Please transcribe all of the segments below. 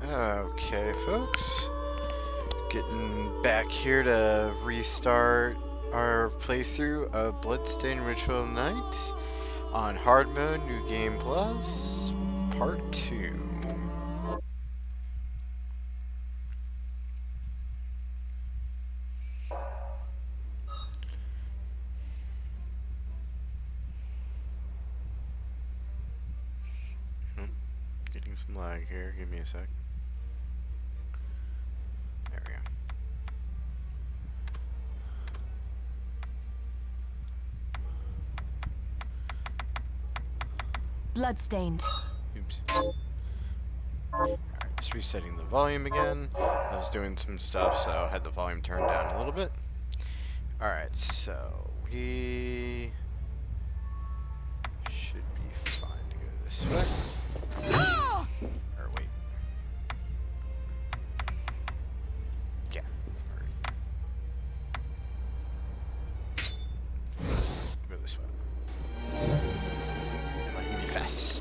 Okay, folks. Getting back here to restart our playthrough of Bloodstaine Ritual Night on Hard Mode, New Game Plus, Part 2. Getting some lag here. Give me a sec. There we go. Bloodstained. Oops. Alright, just resetting the volume again. I was doing some stuff, so I had the volume turned down a little bit. Alright, so we should be fine to go this way. Or wait. Yeah. Alright. Go this way. Enlighten me fast.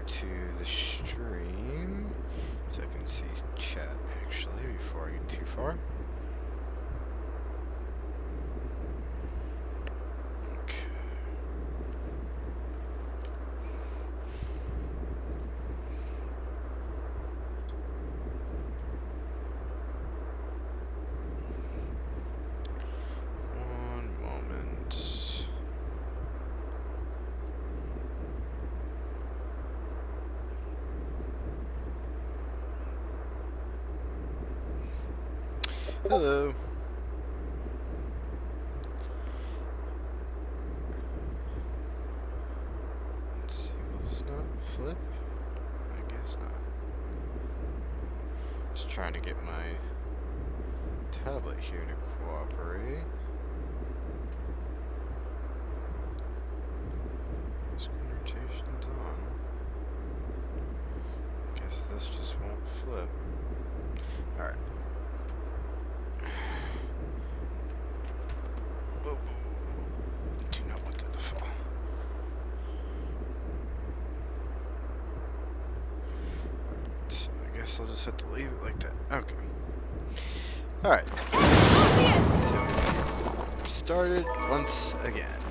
To the stream so I can see chat actually before I get too far. Okay. One moment. Hello. Let's see, will this not flip? I guess not. Just trying to get my tablet here to cooperate. Screen rotation's on. Guess this just won't flip. Alright. Do not want that to fall. So I guess I'll just have to leave it like that. Okay. Alright. So, started once again.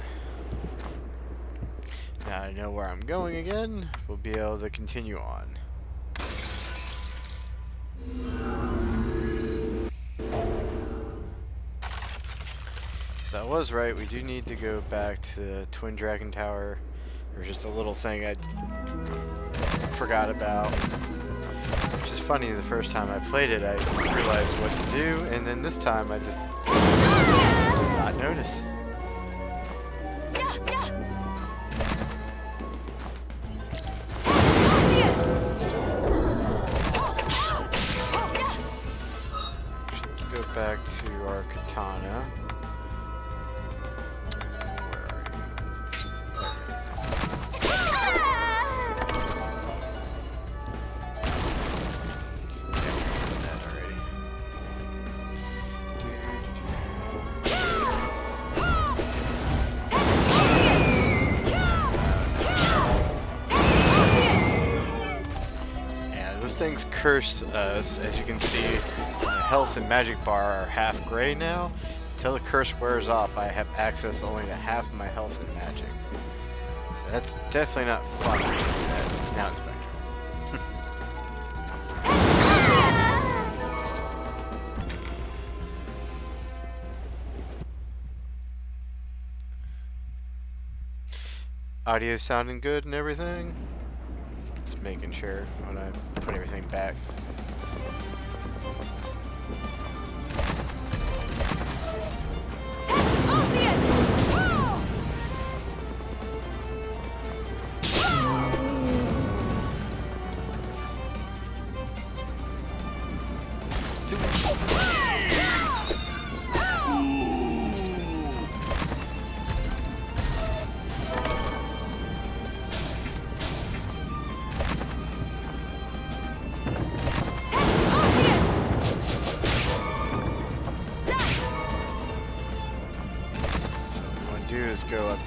Now I know where I'm going again. We'll be able to continue on. So I was right, we do need to go back to the Twin Dragon Tower. There's just a little thing I forgot about. Which is funny, the first time I played it I realized what to do, and then this time I just did not notice. Actually, let's go back to our katana. Things cursed us, as you can see. My health and magic bar are half gray now. Until the curse wears off, I have access only to half of my health and magic. So that's definitely not fun. Now it's back. Audio sounding good and everything. Just making sure when I put everything back.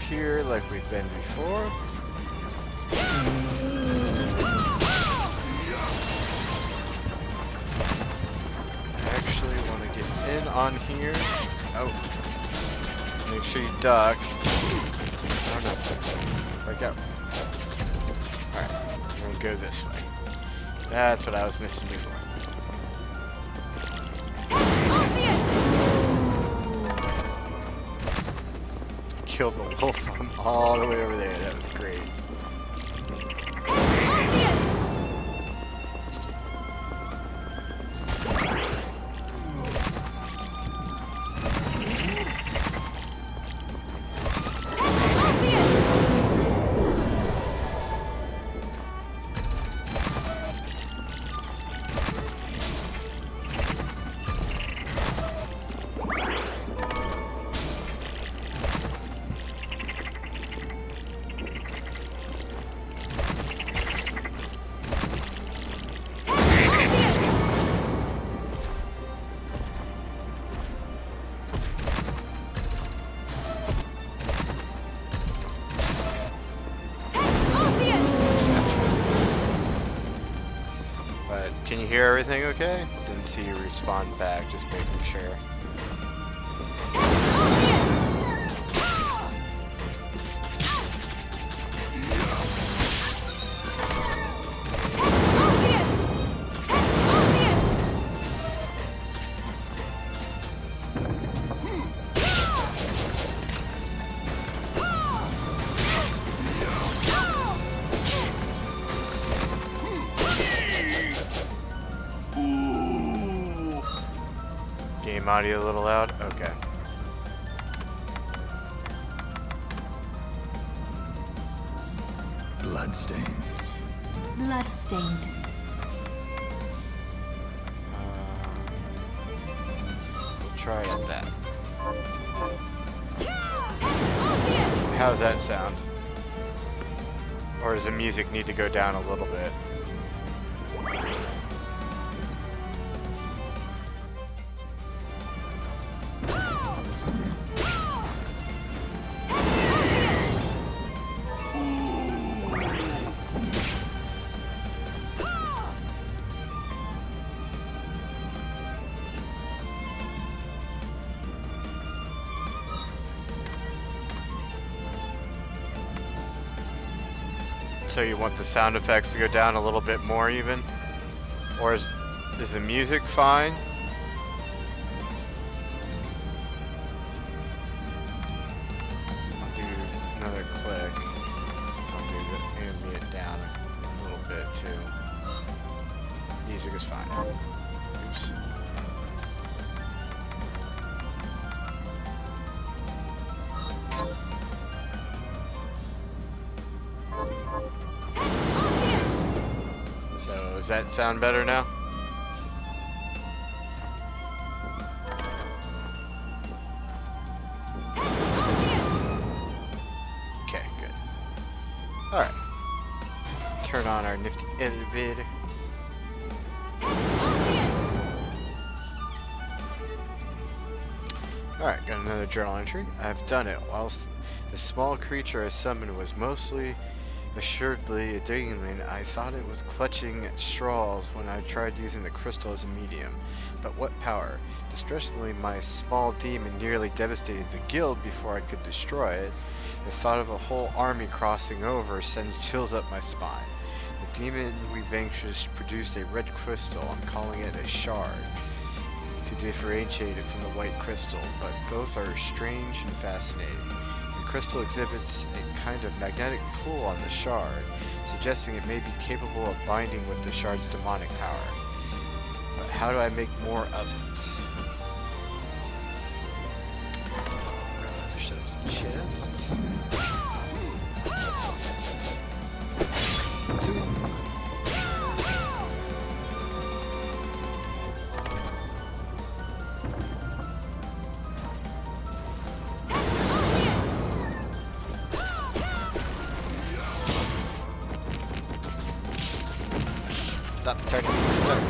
here like we've been before. I actually want to get in on here. Oh. Make sure you duck. Oh no. Back out. Alright. I'm going to go this way. That's what I was missing before. Killed the wolf from all the way over there. That was great. Can you hear everything okay? Didn't see you respawn back, just making sure. Game audio a little loud? Okay. Bloodstained. Bloodstained. We'll try it at that. How's that sound? Or does the music need to go down a little bit? So you want the sound effects to go down a little bit more even? Or is the music fine? I'll do another click. I'll do the ambient down a little bit too. Music is fine. Oops. So, does that sound better now? Okay, good. Alright. Turn on our nifty elevator. Alright, got another journal entry. I've done it. Whilst the small creature I summoned was mostly assuredly a Dingaan, I thought it was clutching at straws when I tried using the crystal as a medium. But what power? Distressingly, my small demon nearly devastated the guild before I could destroy it. The thought of a whole army crossing over sends chills up my spine. The demon we vanquished produced a red crystal. I'm calling it a shard to differentiate it from the white crystal, but both are strange and fascinating. The crystal exhibits a kind of magnetic pull on the shard, suggesting it may be capable of binding with the shard's demonic power. But how do I make more of it? There shows a chest. Stop turning stuff.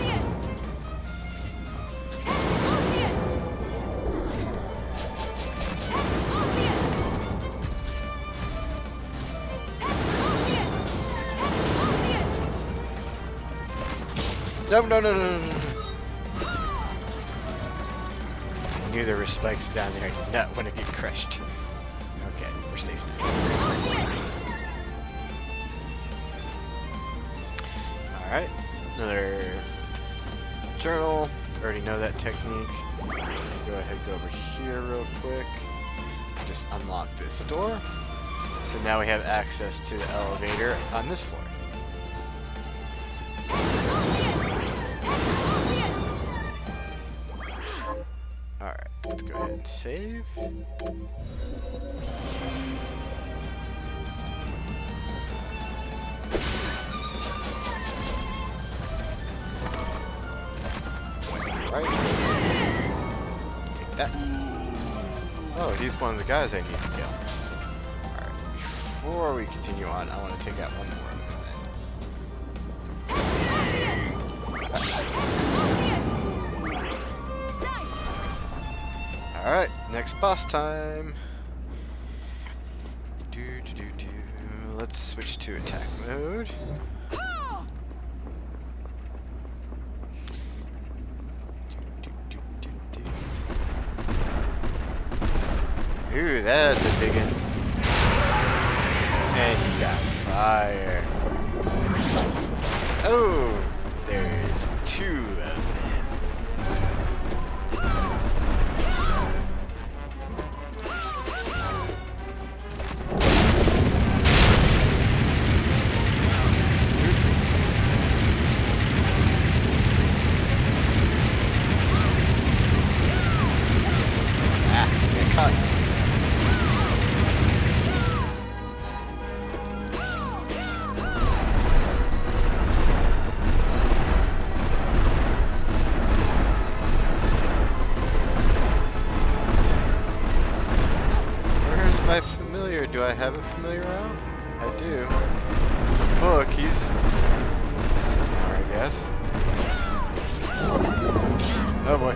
No, no, no, no, no, no. I knew there were spikes down there. I did not want to get crushed. Okay, we're safe now. Alright, another journal. Already know that technique. Go ahead, go over here real quick. Just unlock this door. So now we have access to the elevator on this floor. Alright, let's go ahead and save. Right. Take that. Oh, he's one of the guys I need to kill. Alright, before we continue on, I want to take out one more. Alright, next boss time. Let's switch to attack mode. Ooh, that's a big one. And he got fire. Oh, there's two of them. Ah, get caught. My familiar. Do I have a familiar out? I do. It's the book. He's somewhere, I guess. Oh boy.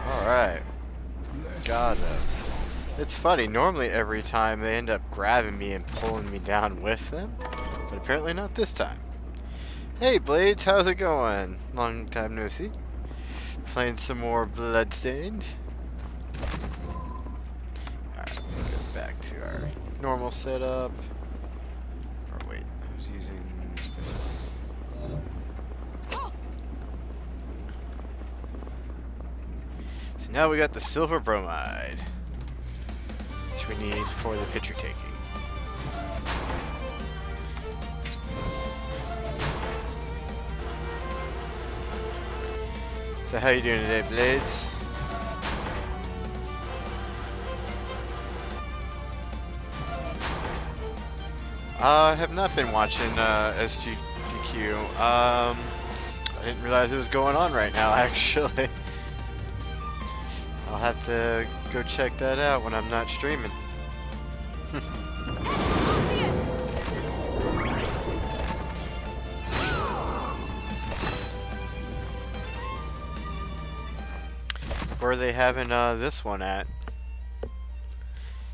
Alright. Got him. It's funny, normally every time they end up grabbing me and pulling me down with them, but apparently not this time. Hey Blades, how's it going? Long time no see. Playing some more Bloodstained. Alright, let's go back to our normal setup. Or wait, I was using this one. So now we got the silver bromide, which we need for the picture taking. So how you doing today, Blades? I have not been watching SGDQ. I didn't realize it was going on right now, actually. I'll have to go check that out when I'm not streaming. Where are they having this one at?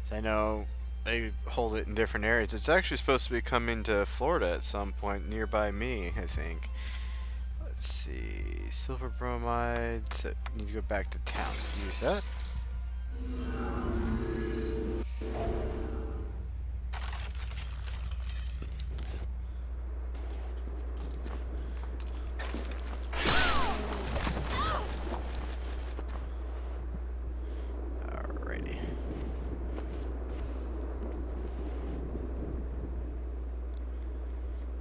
So I know they hold it in different areas. It's actually supposed to be coming to Florida at some point nearby me, I think. Let's see, silver bromide. So need to go back to town to use that. Alrighty.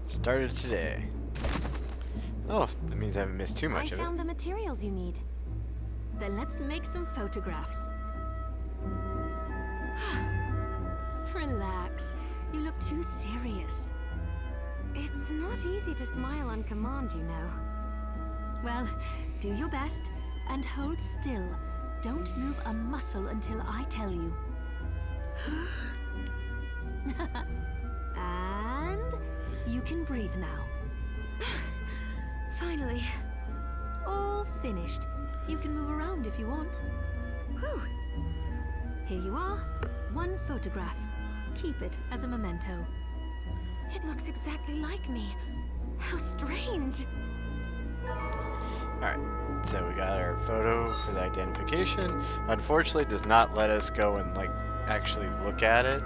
Started today. Oh, that means I haven't missed too much of it. I found the materials you need. Then let's make some photographs. Relax. You look too serious. It's not easy to smile on command, you know. Well, do your best and hold still. Don't move a muscle until I tell you. And you can breathe now. Finally. All finished. You can move around if you want. Whew. Here you are. One photograph. Keep it as a memento. It looks exactly like me. How strange. Alright, so we got our photo for the identification. Unfortunately, it does not let us go and like actually look at it.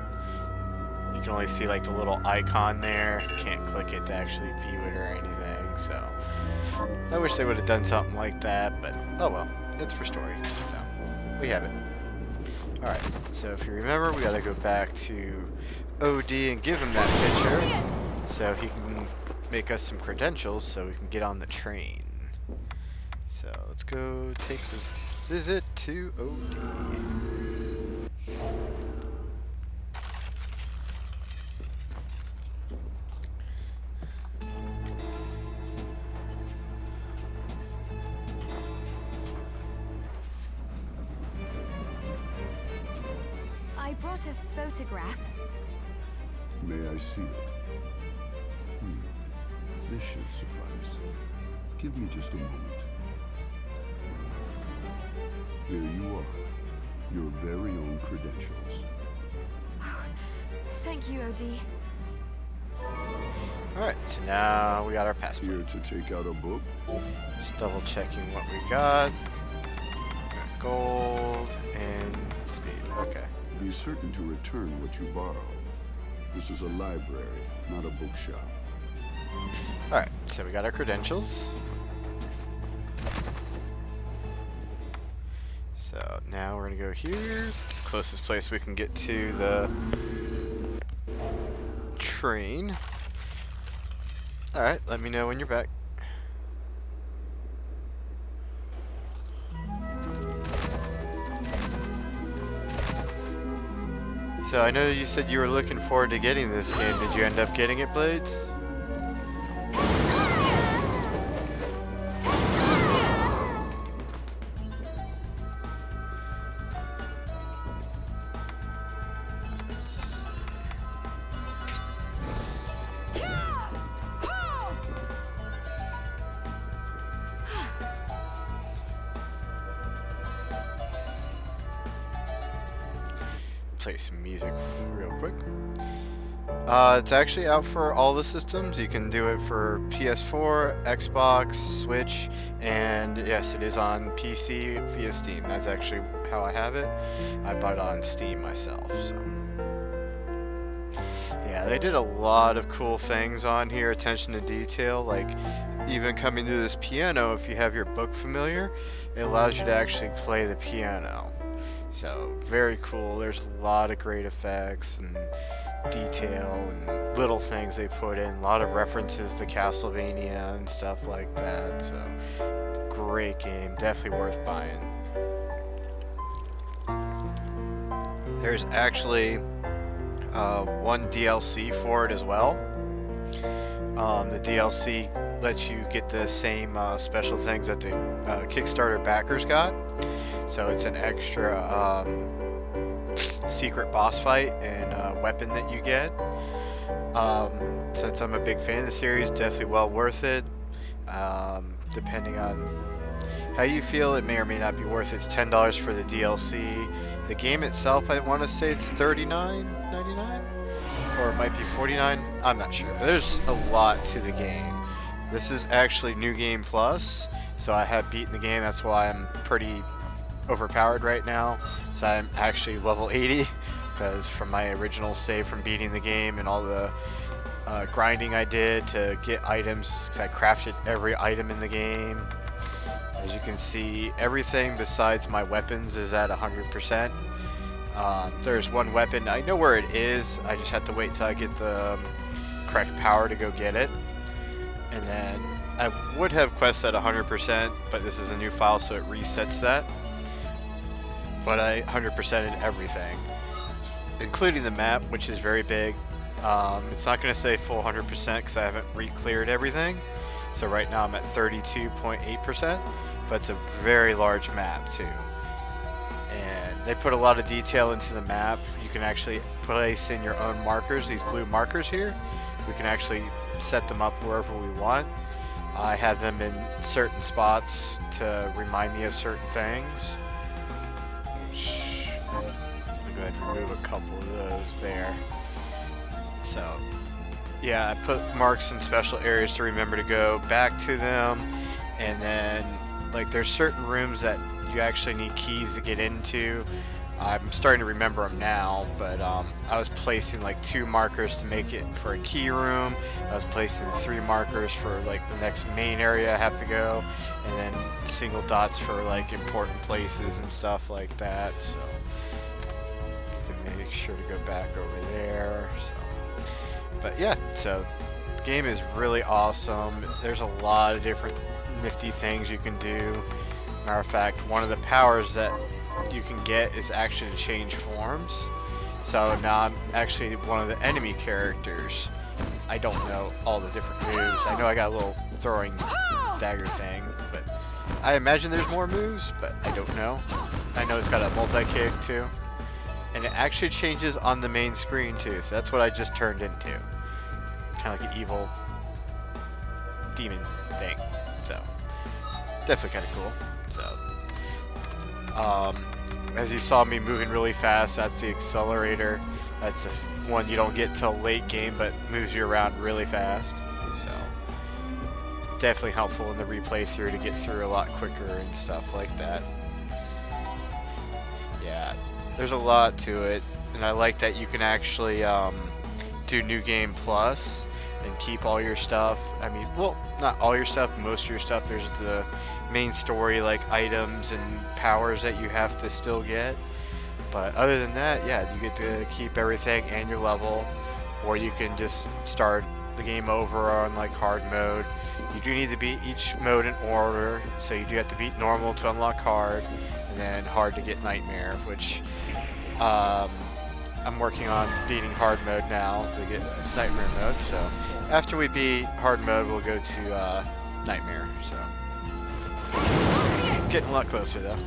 You can only see like the little icon there. Can't click it to actually view it or anything, so I wish they would have done something like that, but oh well, it's for story, so we have it. Alright, so if you remember, we gotta go back to OD and give him that picture so he can make us some credentials so we can get on the train. So let's go take the visit to OD. I brought a photograph. May I see it? This should suffice. Give me just a moment. Here you are. Your very own credentials. Oh, thank you, OD. Alright, so now we got our passport. Here to take out a book? Just double checking what we got. Got gold and speed. Okay. Be certain to return what you borrow. This is a library, not a bookshop. Alright, so we got our credentials. So now we're gonna go here. It's the closest place we can get to the train. Alright, let me know when you're back. So I know you said you were looking forward to getting this game. Did you end up getting it, Blades? Play some music real quick. It's actually out for all the systems. You can do it for PS4, Xbox, Switch, and yes, it is on PC via Steam. That's actually how I have it. I bought it on Steam myself, so. Yeah, they did a lot of cool things on here, attention to detail, like even coming to this piano, if you have your book familiar, it allows you to actually play the piano. So, very cool. There's a lot of great effects and detail and little things they put in. A lot of references to Castlevania and stuff like that. So, great game. Definitely worth buying. There's actually one DLC for it as well. The DLC lets you get the same special things that the Kickstarter backers got. So it's an extra secret boss fight and weapon that you get. Since I'm a big fan of the series, definitely well worth it. Depending on how you feel, it may or may not be worth it. It's $10 for the DLC. The game itself, I want to say it's $39.99, or it might be $49. I'm not sure, but there's a lot to the game. This is actually New Game Plus, so I have beaten the game. That's why I'm pretty overpowered right now. So I'm actually level 80, because from my original save from beating the game and all the grinding I did to get items, because I crafted every item in the game. As you can see, everything besides my weapons is at 100%. There's one weapon, I know where it is, I just have to wait till I get the correct power to go get it. And then I would have quests at 100%, but this is a new file, so it resets that. But I 100%ed everything. including the map, which is very big. It's not going to say full 100% because I haven't re-cleared everything. So right now I'm at 32.8%, but it's a very large map too. And they put a lot of detail into the map. You can actually place in your own markers, these blue markers here. We can actually set them up wherever we want. I have them in certain spots to remind me of certain things. I'm gonna go ahead and remove a couple of those there. So, yeah, I put marks in special areas to remember to go back to them. And then, like, there's certain rooms that you actually need keys to get into. I'm starting to remember them now, but I was placing like 2 markers to make it for a key room. I was placing 3 markers for like the next main area I have to go, and then single dots for like important places and stuff like that. So need to make sure to go back over there. So, but yeah, so the game is really awesome. There's a lot of different nifty things you can do. Matter of fact, one of the powers that you can get is actually to change forms. So now I'm actually one of the enemy characters. I don't know all the different moves. I know I got a little throwing dagger thing, but I imagine there's more moves, but I don't know. I know it's got a multi-kick too. And it actually changes on the main screen too, so that's what I just turned into. Kind of like an evil demon thing. So, definitely kind of cool. So, as you saw me moving really fast, that's the accelerator. That's one you don't get till late game, but moves you around really fast. So, definitely helpful in the replay through to get through a lot quicker and stuff like that. Yeah, there's a lot to it, and I like that you can actually do New Game Plus and keep all your stuff. I mean, well, not all your stuff, most of your stuff. There's the main story, like items and powers that you have to still get. But other than that, yeah, you get to keep everything and your level, or you can just start the game over on like hard mode. You do need to beat each mode in order, so you do have to beat normal to unlock hard, and then hard to get nightmare, which I'm working on beating hard mode now to get nightmare mode. So after we beat hard mode, we'll go to nightmare. So getting a lot closer though.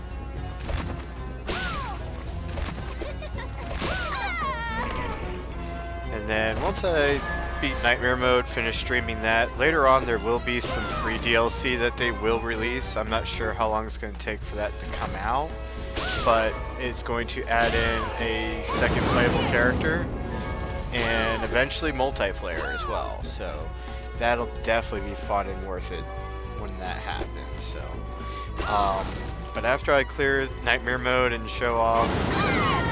And then once I beat nightmare mode, finish streaming that, later on there will be some free DLC that they will release. I'm not sure how long it's going to take for that to come out, but it's going to add in a second playable character and eventually multiplayer as well. So that'll definitely be fun and worth it when that happens. So, but after I clear nightmare mode and show off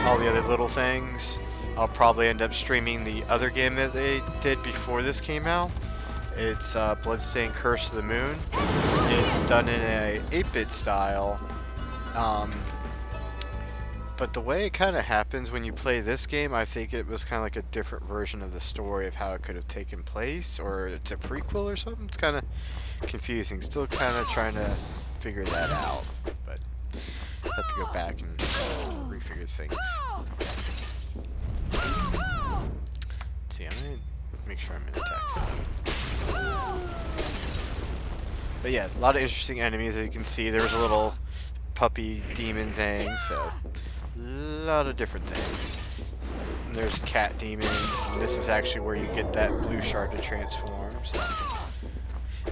all the other little things, I'll probably end up streaming the other game that they did before this came out. It's Bloodstaine Curse of the Moon. It's done in a 8-bit style. But the way it kind of happens when you play this game, I think it was kind of like a different version of the story of how it could have taken place, or it's a prequel or something. It's kind of confusing. Still kind of trying to figure that out, but I have to go back and refigure things. Let's see, I'm gonna make sure I'm in attack zone. But yeah, a lot of interesting enemies. As you can see, there's a little puppy demon thing, so a lot of different things. And there's cat demons, and this is actually where you get that blue shard to transform. So.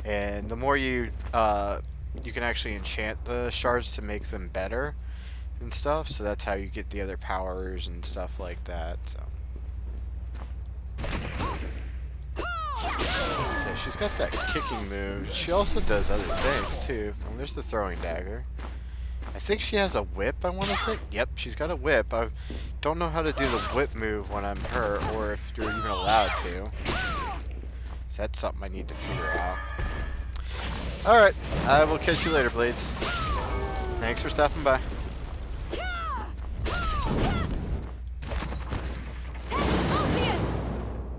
And the more you can actually enchant the shards to make them better and stuff, so that's how you get the other powers and stuff like that. So she's got that kicking move. She also does other things too. Well, there's the throwing dagger. I think she has a whip, I want to say. Yep, she's got a whip. I don't know how to do the whip move when I'm her, or if you're even allowed to. So that's something I need to figure out. Alright, I will catch you later, Blades. Thanks for stopping by.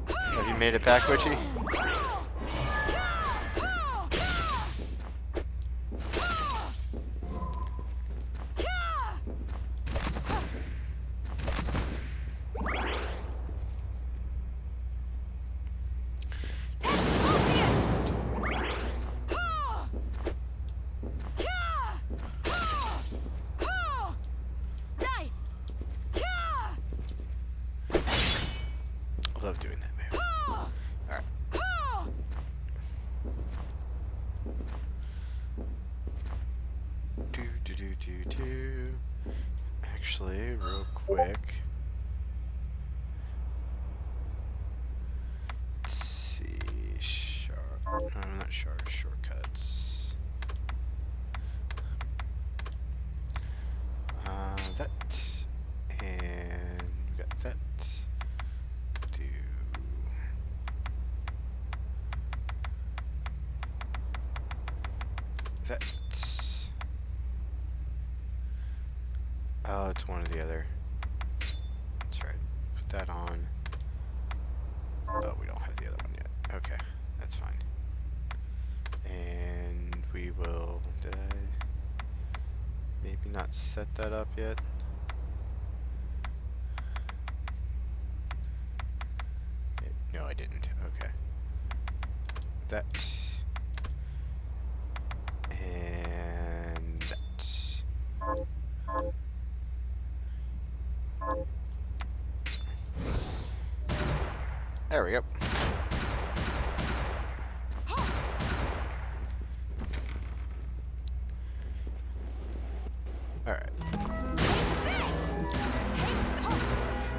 Have you made it back, Witchy? love doing that move. Alright. Do. Actually, real quick. Let's see. Not shards, shortcuts. That. And we got that. Do. That. Oh, it's one or the other. That's right. Put that on. Oh, we don't have the other one yet. Okay, that's fine. And we will... Did I maybe not set that up yet? No, I didn't. Okay. That. And that. There we go. Alright.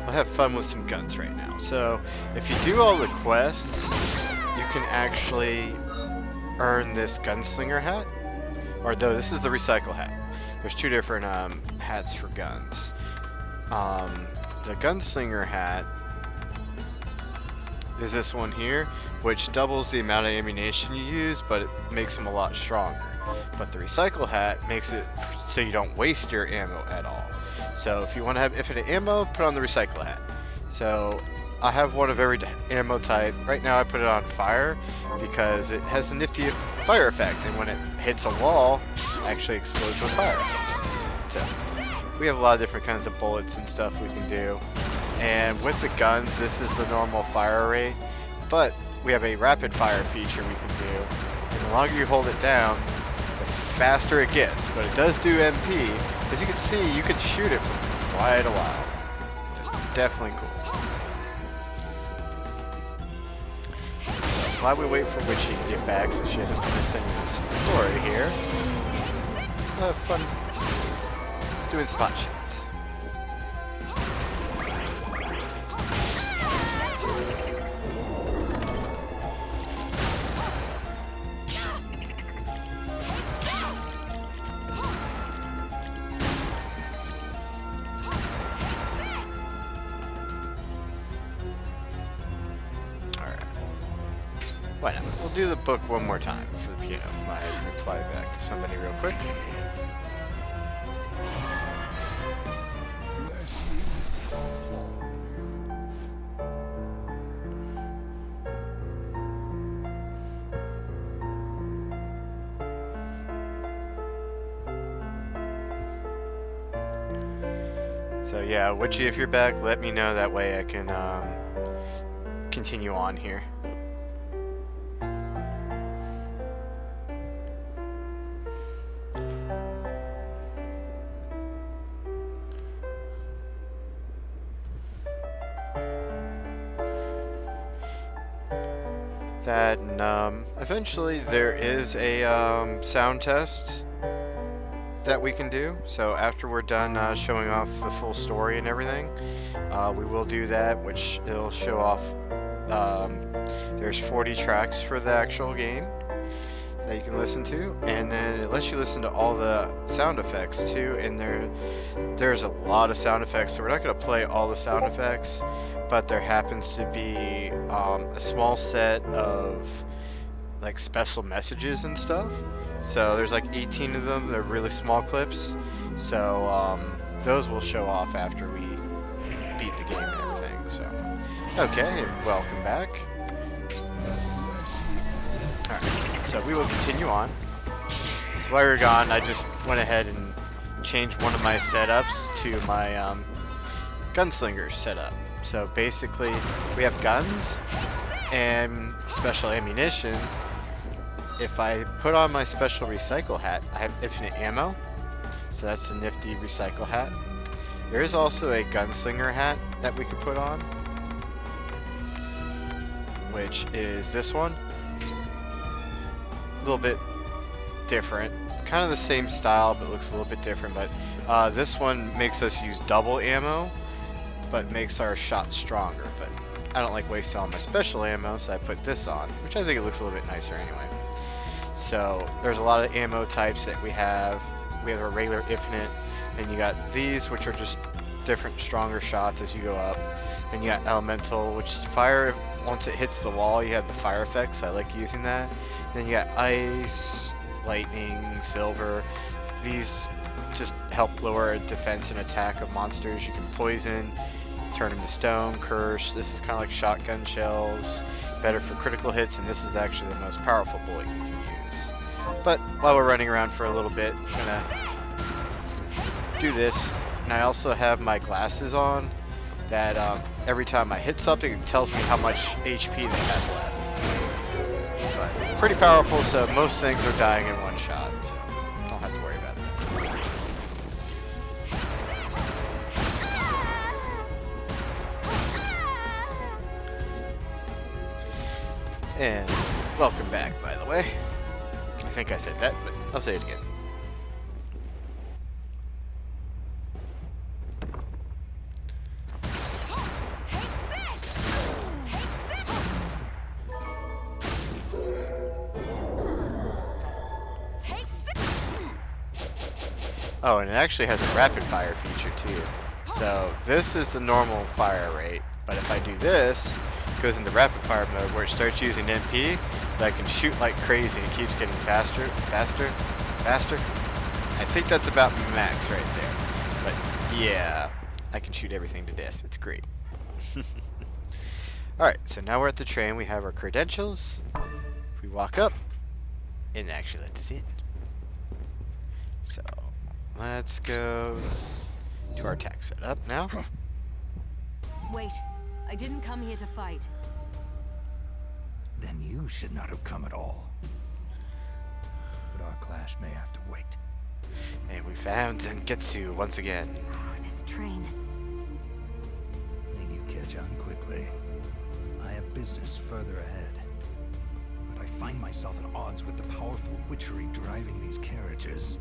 We'll have fun with some guns right now. So, if you do all the quests, you can actually earn this gunslinger hat. Or though, this is the recycle hat. There's two different hats for guns. The gunslinger hat is this one here, which doubles the amount of ammunition you use, but it makes them a lot stronger. But the recycle hat makes it so you don't waste your ammo at all. So if you want to have infinite ammo, put on the recycle hat. So I have one of every ammo type. Right now I put it on fire because it has a nifty fire effect, and when it hits a wall, it actually explodes with fire. So we have a lot of different kinds of bullets and stuff we can do. And with the guns, this is the normal fire rate, but we have a rapid fire feature we can do. And the longer you hold it down, the faster it gets. But it does do MP. As you can see, you can shoot it for quite a while. So definitely cool. So while we wait for Witchy to get back, so she doesn't miss any of the story here, we'll have fun doing spot shots. Why not? We'll do the book one more time for the piano. My reply back to somebody real quick. So yeah, Witchy, if you're back, let me know. That way I can continue on here. That, and eventually there is a sound test that we can do. So after we're done showing off the full story and everything, we will do that, which it'll show off. There's 40 tracks for the actual game that you can listen to, and then it lets you listen to all the sound effects too. And there's a lot of sound effects, so we're not going to play all the sound effects, but there happens to be a small set of like special messages and stuff. So there's like 18 of them. They're really small clips, so those will show off after we beat the game and everything. So okay, welcome back. Alright, so we will continue on. So while we're gone, I just went ahead and changed one of my setups to my gunslinger setup. So basically, we have guns and special ammunition. If I put on my special recycle hat, I have infinite ammo. So that's the nifty recycle hat. There is also a gunslinger hat that we could put on. which is this one. A little bit different. Kind of the same style, but looks a little bit different. But this one makes us use double ammo, but makes our shot stronger. But I don't like wasting all my special ammo, so I put this on, which I think it looks a little bit nicer anyway. So there's a lot of ammo types that we have. We have a regular infinite, and you got these, which are just different, stronger shots as you go up. Then you got elemental, which is fire. Once it hits the wall, you have the fire effect, so I like using that. Then you got ice, lightning, silver. These just help lower defense and attack of monsters. You can poison, turn them to stone, curse. This is kind of like shotgun shells, better for critical hits, and this is actually the most powerful bullet you can use. But while we're running around for a little bit, I'm gonna do this. And I also have my glasses on that every time I hit something, it tells me how much HP they have left. But pretty powerful, so most things are dying in one shot, so don't have to worry about that. And welcome back, by the way. I think I said that, but I'll say it again. Oh, and it actually has a rapid fire feature too. So this is the normal fire rate, but if I do this, it goes into rapid fire mode where it starts using MP, but I can shoot like crazy and it keeps getting faster, faster, faster. I think that's about max right there. But yeah, I can shoot everything to death. It's great. Alright, so now we're at the train. We have our credentials. If we walk up, it actually lets us in. So let's go to our attack setup now. Wait, I didn't come here to fight. Then you should not have come at all. But our clash may have to wait. And we found Zengetsu once again. Oh, this train. May you catch on quickly. I have business further ahead. But I find myself at odds with the powerful witchery driving these carriages.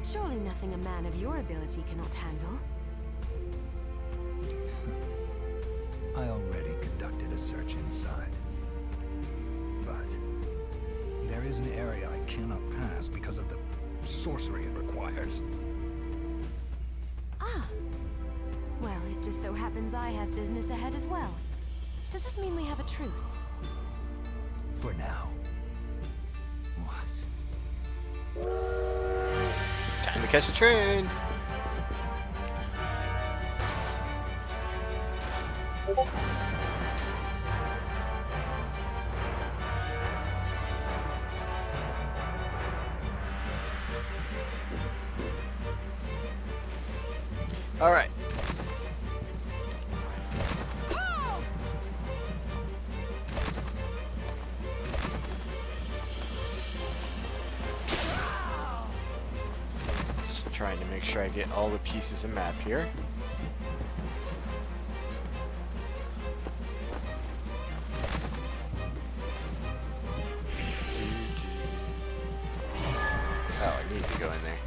Surely nothing a man of your ability cannot handle. I already conducted a search inside. But there is an area I cannot pass because of the sorcery it requires. Ah. Well, it just so happens I have business ahead as well. Does this mean we have a truce? For now. What? Time to catch the train. All right. Just trying to make sure I get all the pieces of map here. Oh, I need to go in there.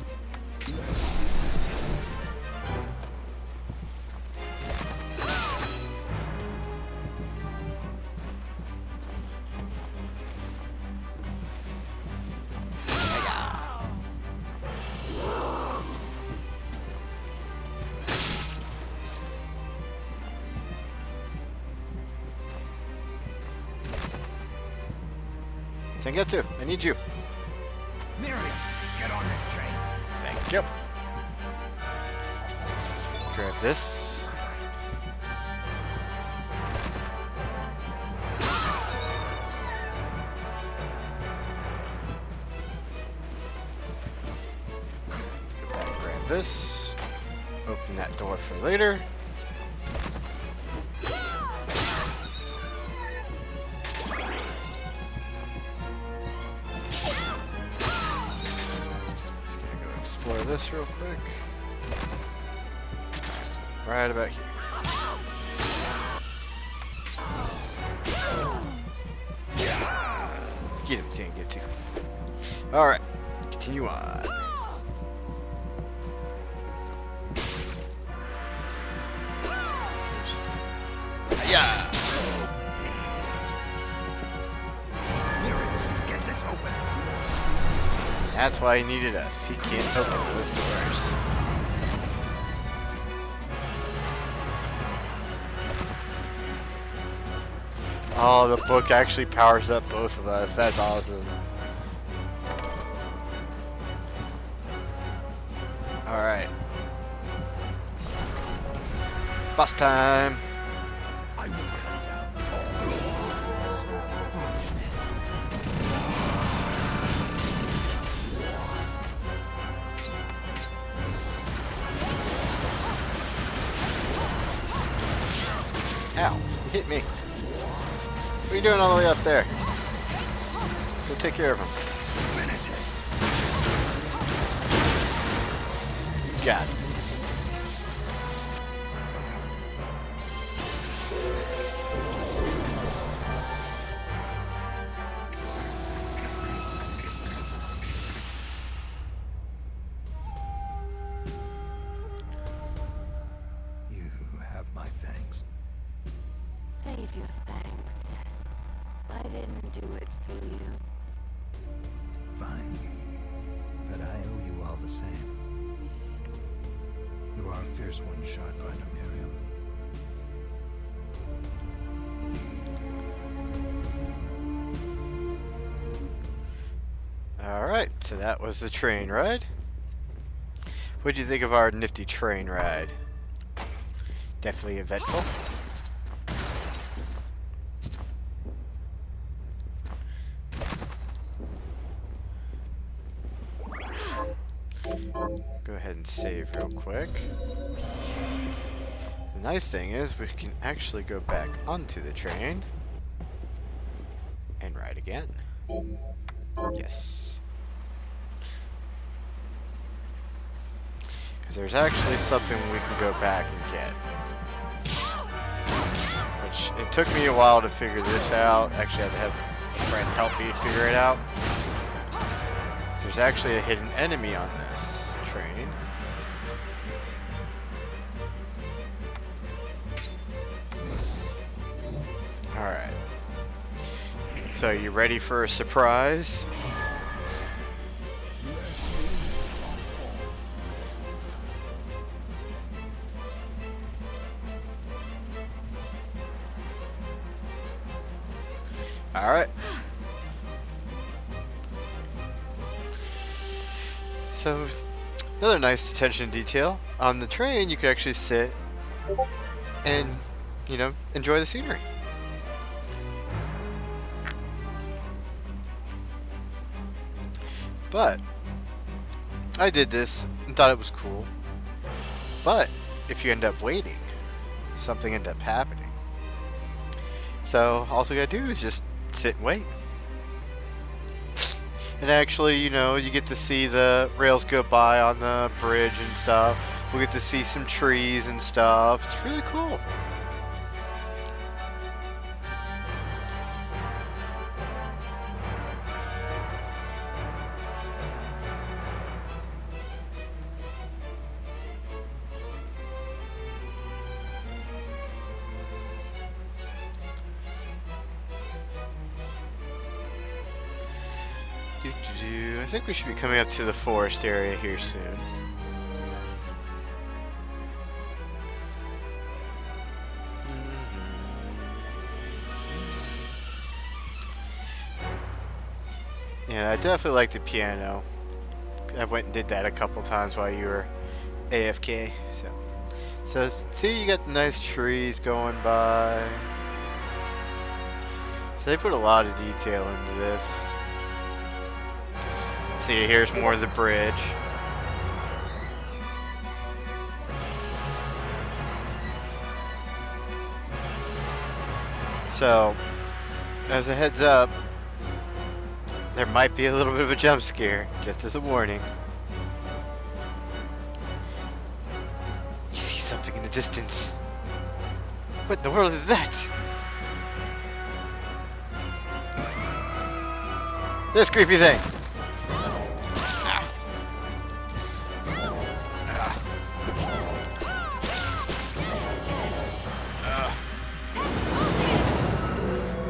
Sengetsu, I need you. Miriam, get on this train. Thank you. Grab this. Let's go back and grab this. Open that door for later. Explore this real quick. Right about here. He's gonna get to. Alright, continue on. Yeah. Get this open. That's why he needed us. He can't open those doors. Oh, the book actually powers up both of us. That's awesome. Alright. Boss time. I will cut down all foolishness. Ow, he hit me. What are you doing all the way up there? Go take care of him. Got it. You have my thanks. Save your thanks. I didn't do it for you. Fine. But I owe you all the same. You are a fierce one, Shardbinder Miriam. Alright, so that was the train ride. What'd you think of our nifty train ride? Definitely eventful. Go ahead and save real quick. The nice thing is we can actually go back onto the train and ride again. Yes. Because there's actually something we can go back and get. Which, it took me a while to figure this out. Actually, I had to have a friend help me figure it out. So there's actually a hidden enemy on this train. Alright. So, you ready for a surprise? Alright. So, another nice attention to detail. On the train, you could actually sit and, you know, enjoy the scenery. But, I did this and thought it was cool. But, if you end up waiting, something ended up happening. So, all you gotta do is just sit and wait. And actually, you know, you get to see the rails go by on the bridge and stuff. We get to see some trees and stuff. It's really cool. I think we should be coming up to the forest area here soon. Yeah, I definitely like the piano. I went and did that a couple times while you were AFK. So see, you got the nice trees going by. So they put a lot of detail into this. See, here's more of the bridge. So, as a heads up, there might be a little bit of a jump scare, just as a warning. You see something in the distance. What in the world is that? This creepy thing.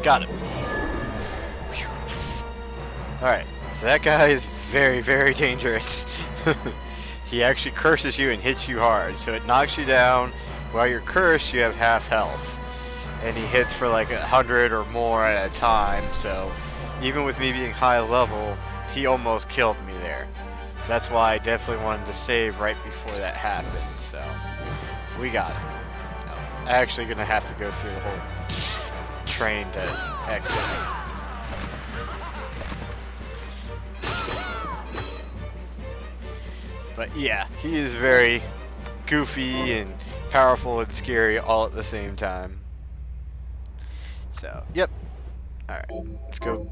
Got him. Alright, so that guy is very, very dangerous. He actually curses you and hits you hard, so it knocks you down. While you're cursed, you have half health. And he hits for like 100 or more at a time, so even with me being high level, he almost killed me there. So that's why I definitely wanted to save right before that happened, so we got him. I'm actually going to have to go through the whole train to exit. But yeah, he is very goofy and powerful and scary all at the same time. So, yep. Alright, let's go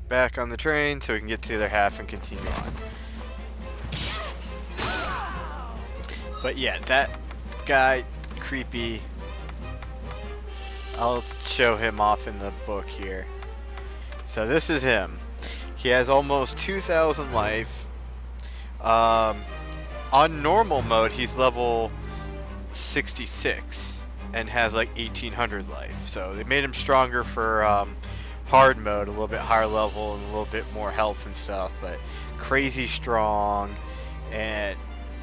back on the train so we can get to the other half and continue on. But yeah, that guy, creepy. I'll show him off in the book here. So this is him. He has almost 2,000 life. On normal mode, he's level 66 and has like 1,800 life. So they made him stronger for hard mode, a little bit higher level and a little bit more health and stuff. But crazy strong, and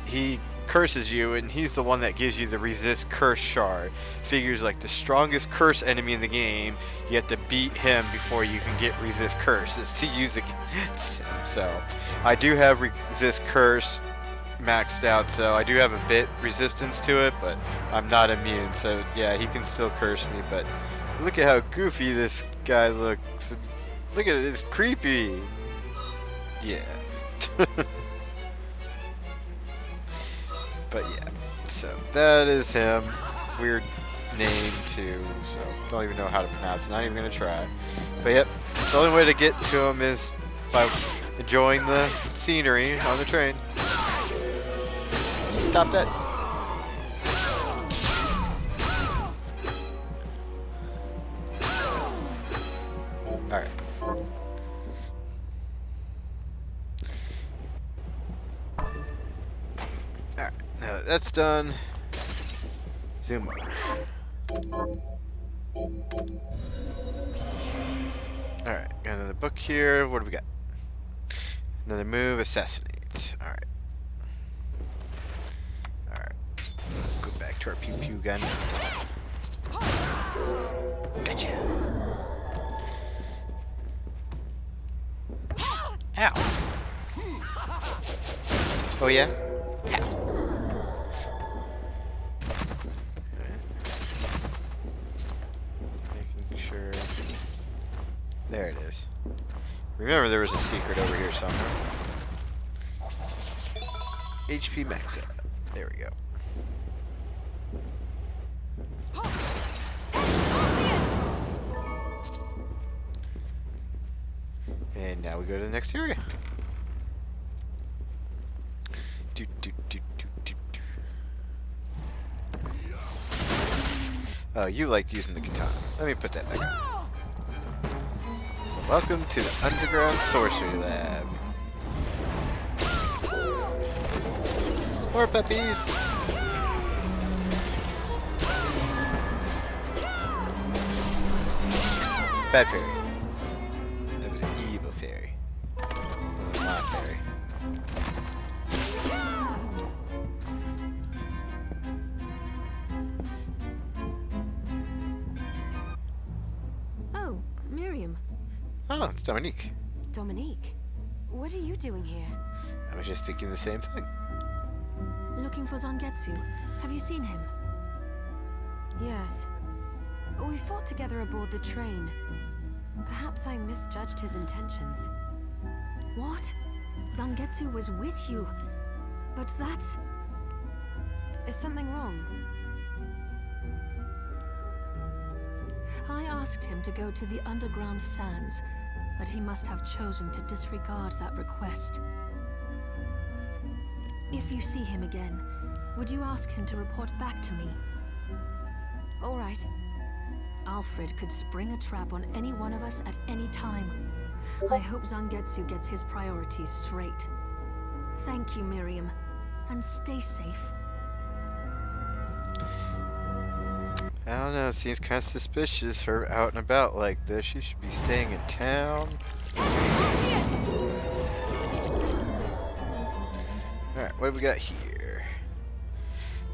he curses you, and he's the one that gives you the resist curse shard. Figures like the strongest curse enemy in the game, you have to beat him before you can get resist curse to use against him. So I do have resist curse maxed out, so I do have a bit resistance to it, but I'm not immune, so yeah, he can still curse me. But look at how goofy this guy looks. Look at it, it's creepy. Yeah. But yeah, so that is him. Weird name too, so don't even know how to pronounce it. Not even gonna try. But yep, the only way to get to him is by enjoying the scenery on the train. Stop that. Alright. Alright, now that that's done, zoom over. Alright, got another book here. What do we got? Another move, assassinate. Alright. Alright. Go back to our pew pew gun. Gotcha. Ow. Oh yeah? Making sure. There it is. Remember, there was a secret over here somewhere. HP max out. There we go. And now we go to the next area. Do, do, do, do, do, do. Oh, you liked using the katana. Let me put that back on. So welcome to the Underground Sorcery Lab. More puppies! Bad fairy. That was an evil fairy. That wasn't my fairy. Oh, Miriam. Oh, it's Dominique. Dominique, what are you doing here? I was just thinking the same thing. Looking for Zangetsu. Have you seen him? Yes. We fought together aboard the train. Perhaps I misjudged his intentions. What? Zangetsu was with you. But that's... Is something wrong? I asked him to go to the underground sands, but he must have chosen to disregard that request. If you see him again, would you ask him to report back to me? All right. Alfred could spring a trap on any one of us at any time. I hope Zangetsu gets his priorities straight. Thank you, Miriam. And stay safe. I don't know, it seems kind of suspicious, her out and about like this. She should be staying in town. Alright, what do we got here?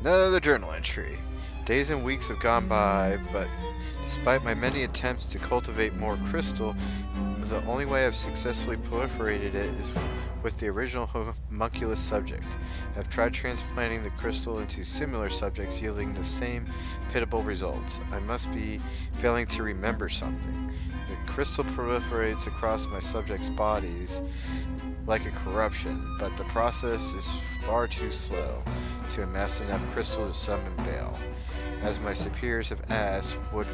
Another journal entry. Days and weeks have gone by, but despite my many attempts to cultivate more crystal, the only way I've successfully proliferated it is with the original homunculus subject. I've tried transplanting the crystal into similar subjects, yielding the same pitiable results. I must be failing to remember something. The crystal proliferates across my subjects' bodies like a corruption, but the process is far too slow to amass enough crystal to summon Baal. As my superiors have asked, would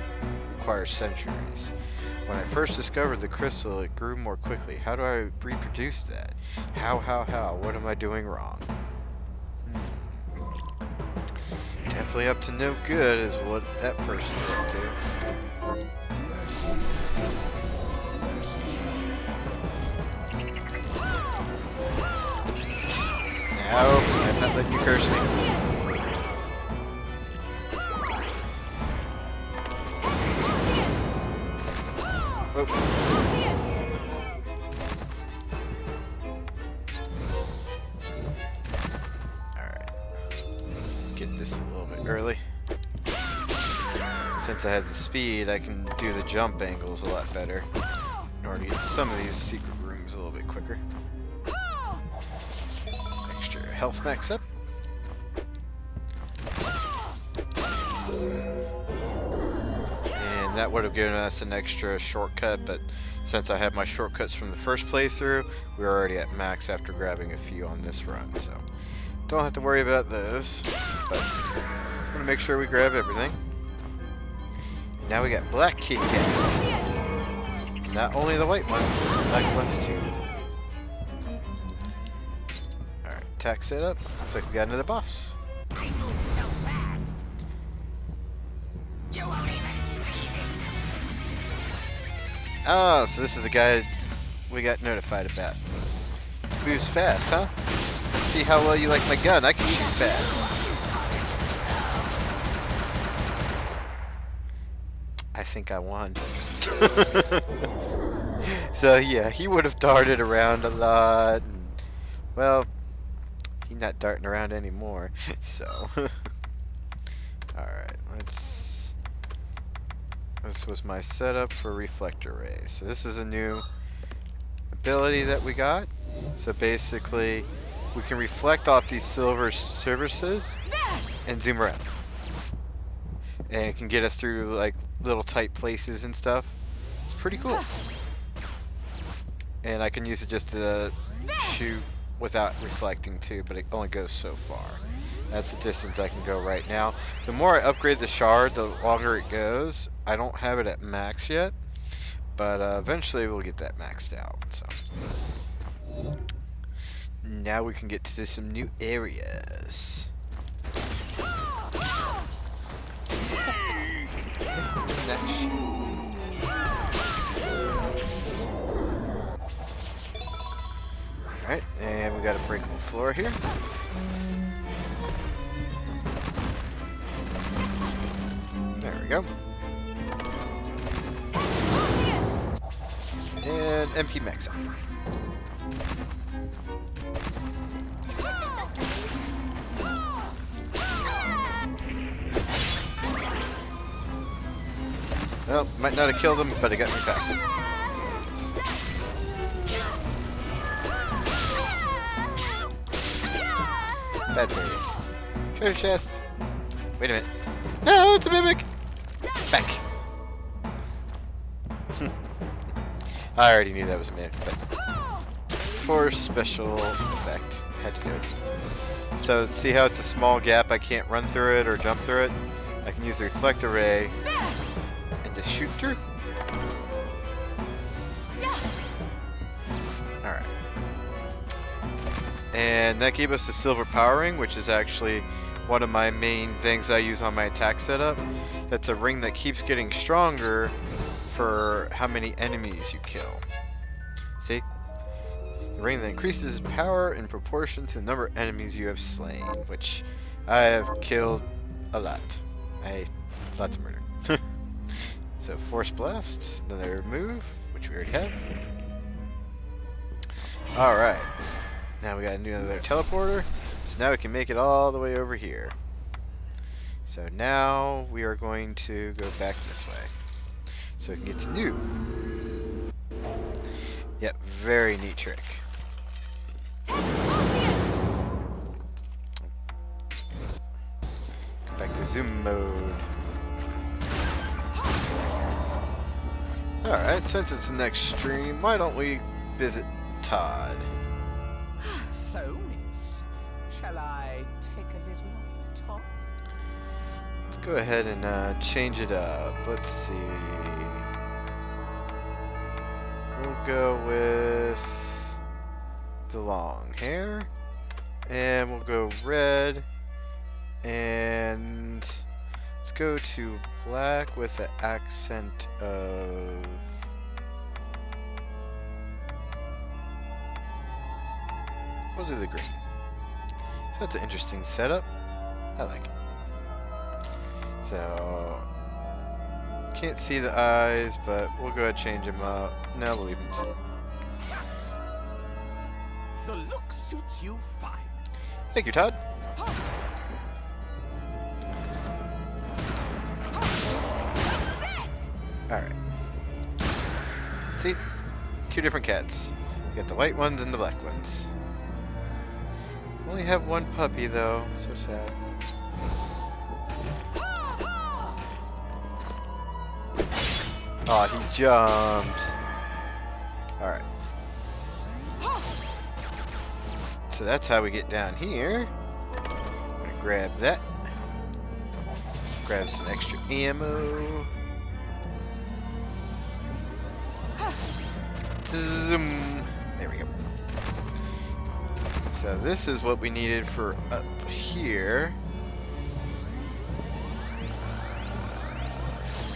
require centuries. When I first discovered the crystal, it grew more quickly. How do I reproduce that? How? What am I doing wrong? Definitely up to no good is what that person's up to. No, I'm not letting you curse me. Alright. Get this a little bit early. Since I have the speed, I can do the jump angles a lot better in order to get some of these secret rooms a little bit quicker. Extra health max up. And that would have given us an extra shortcut, but since I have my shortcuts from the first playthrough, we're already at max after grabbing a few on this run, so don't have to worry about those. But I'm gonna make sure we grab everything. And now we got black Kit Kats. Not only the white ones, but the black ones too. Alright, attack set up. Looks like we got another boss. I move so fast. You won't even see me. Oh, so this is the guy we got notified about. Moves fast, huh? See how well you like my gun. I can shoot fast. I think I won. So yeah, he would have darted around a lot. And, well, he's not darting around anymore. So, alright, let's... This was my setup for reflector rays. So this is a new ability that we got. So basically, we can reflect off these silver surfaces and zoom around. And it can get us through like little tight places and stuff. It's pretty cool. And I can use it just to shoot without reflecting too, but it only goes so far. That's the distance I can go right now. The more I upgrade the shard, the longer it goes. I don't have it at max yet, but eventually we'll get that maxed out. So now we can get to some new areas. Alright, and we got a breakable floor here. There we go. And MP max up. Well, might not have killed him, but it got me fast. Bad berries. Treasure chest. Wait a minute. No, it's a mimic! Back! I already knew that was a mimic, but for special effect, had to do it. So, see how it's a small gap? I can't run through it or jump through it. I can use the reflector ray and just shoot through. Alright. And that gave us the silver power ring, which is actually one of my main things I use on my attack setup. That's a ring that keeps getting stronger for how many enemies you kill. ring that increases power in proportion to the number of enemies you have slain, which I have killed a lot. Lots of murder. So Force Blast, another move, which we already have. Alright. Now we gotta do another teleporter. So now we can make it all the way over here. So now we are going to go back this way. So we can get to new. Yep, very neat trick. Go back to zoom mode. Alright, since it's the next stream, why don't we visit Todd? So, miss, shall I take a little off the top? Let's go ahead and change it up. Let's see. We'll go with the long hair. And we'll go red. And let's go to black with the accent of... We'll do the green. So that's an interesting setup. I like it. So, can't see the eyes, but we'll go ahead and change them up. No, we'll leave them the same. The look suits you fine. Thank you, Todd. Alright. See? Two different cats. You got the white ones and the black ones. Only have one puppy, though. So sad. Oh, he jumped. Alright. So that's how we get down here. I'm gonna grab that. Grab some extra ammo. Zoom. There we go. So this is what we needed for up here.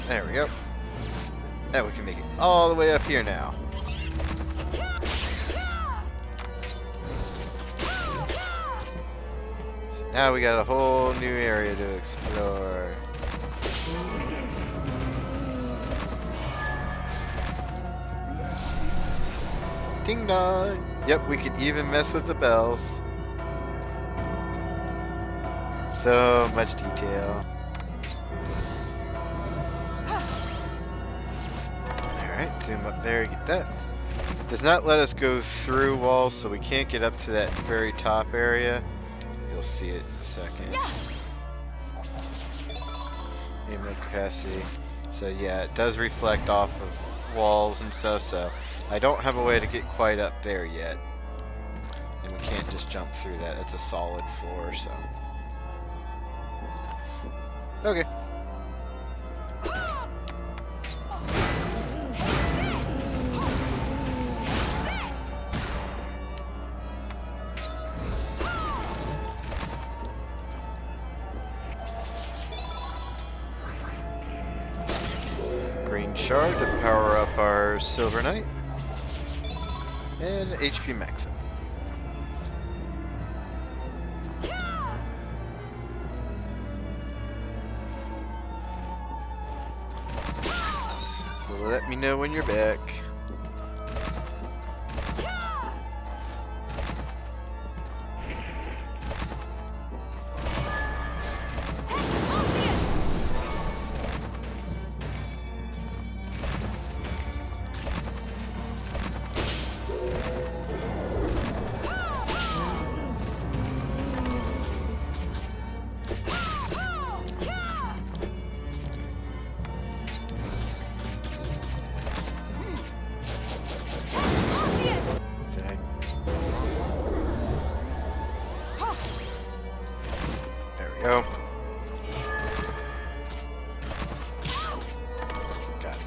There we go. Now we can make it all the way up here now. So now we got a whole new area to explore. Dingaan! Yep, we can even mess with the bells. So much detail. Alright, zoom up there, get that. Does not let us go through walls, so we can't get up to that very top area. You'll see it in a second. Ammo capacity. So yeah, it does reflect off of walls and stuff, so I don't have a way to get quite up there yet. And we can't just jump through that. It's a solid floor, so. Okay. Green shard to power up our Silver Knight. And HP max up. So let me know when you're back. There we go. Got it.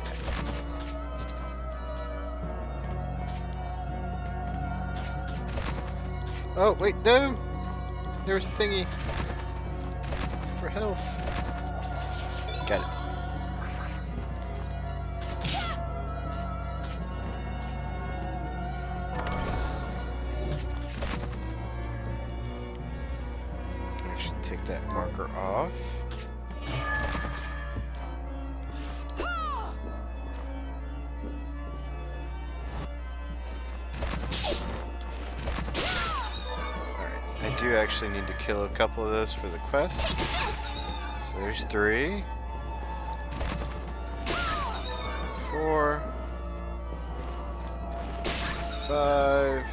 Oh, wait, no! There's a thingy. For health. Got it. her off. Alright, I do actually need to kill a couple of those for the quest. So there's 3. 4. 5.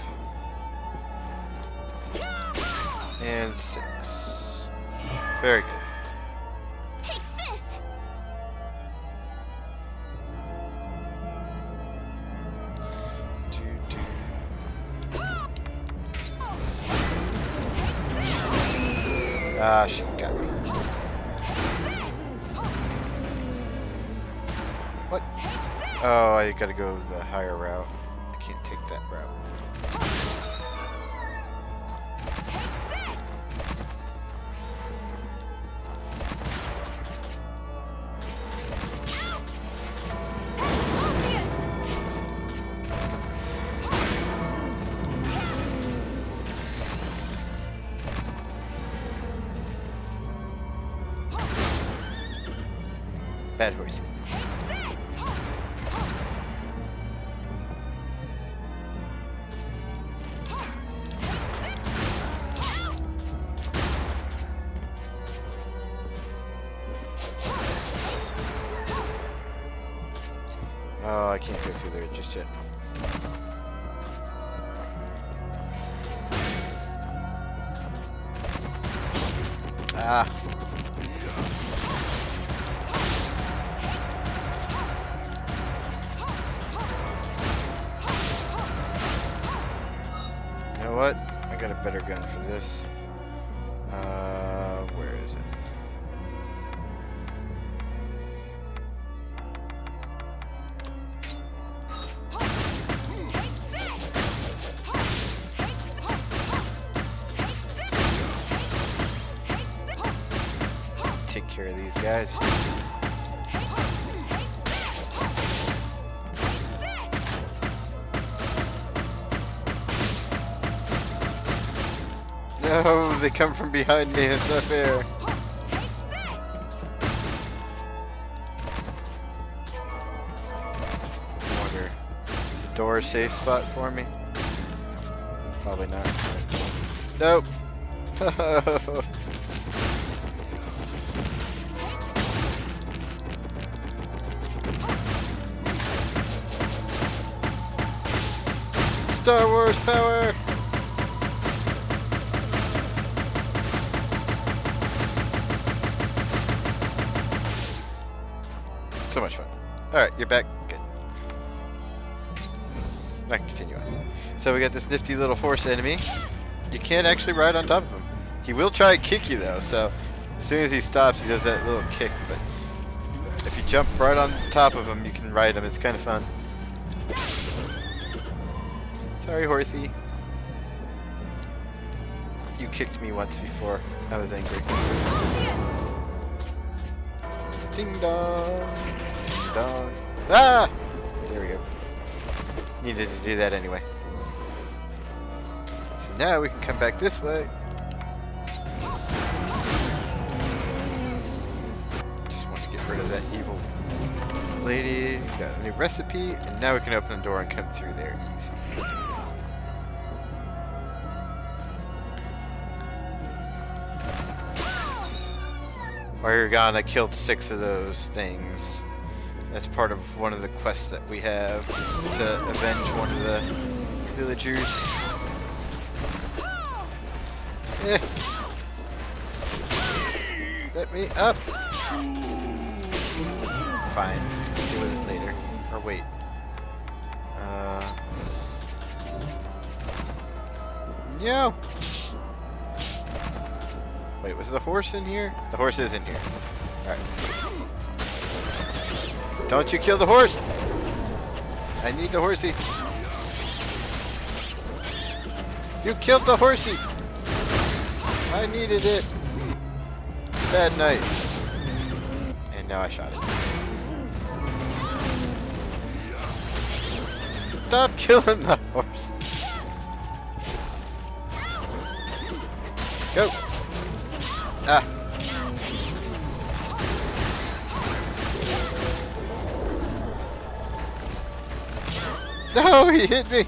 And 6. Very good. Take this! Ah, she got me. What? Oh, I gotta go the higher route. I can't take that route. Bad horse. Oh, I can't go through there just yet. Ah. You know what? I got a better gun for this. Where is it? Take care of these guys. No, they come from behind me. It's not fair. I wonder, is the door a safe spot for me? Probably not. Nope. Star Wars power! So much fun. Alright, you're back. Good. I can continue on. So we got this nifty little horse enemy. You can't actually ride on top of him. He will try and kick you though, so as soon as he stops he does that little kick, but if you jump right on top of him you can ride him. It's kind of fun. Sorry, horsey. You kicked me once before. I was angry. Ding dong. Ding dong. Ah! There we go. Needed to do that anyway. So now we can come back this way. Just want to get rid of that evil lady. Got a new recipe, and now we can open the door and come through there easy. While you're gone, I killed 6 of those things. That's part of one of the quests that we have to avenge one of the villagers. Eh. Let me up. Fine. Deal with it later. Or wait. No. Wait, was the horse in here? The horse is in here. Alright. Don't you kill the horse! I need the horsey. You killed the horsey! I needed it. Bad night. And now I shot it. Stop killing the horse. Go. Ah. No, he hit me.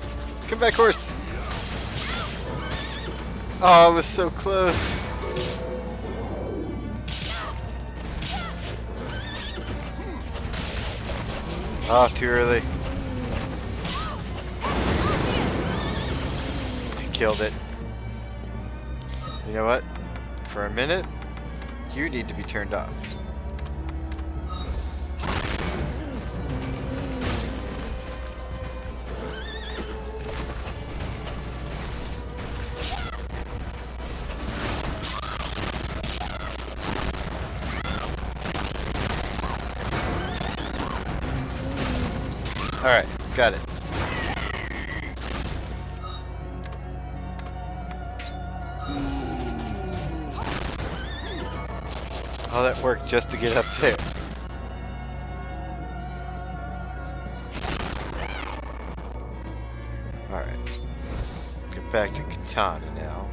Come back, horse. Oh, it was so close. Oh, too early. I killed it. You know what? For a minute, you need to be turned off. Alright, got it. All that work just to get up there. Alright. Get back to Katana now.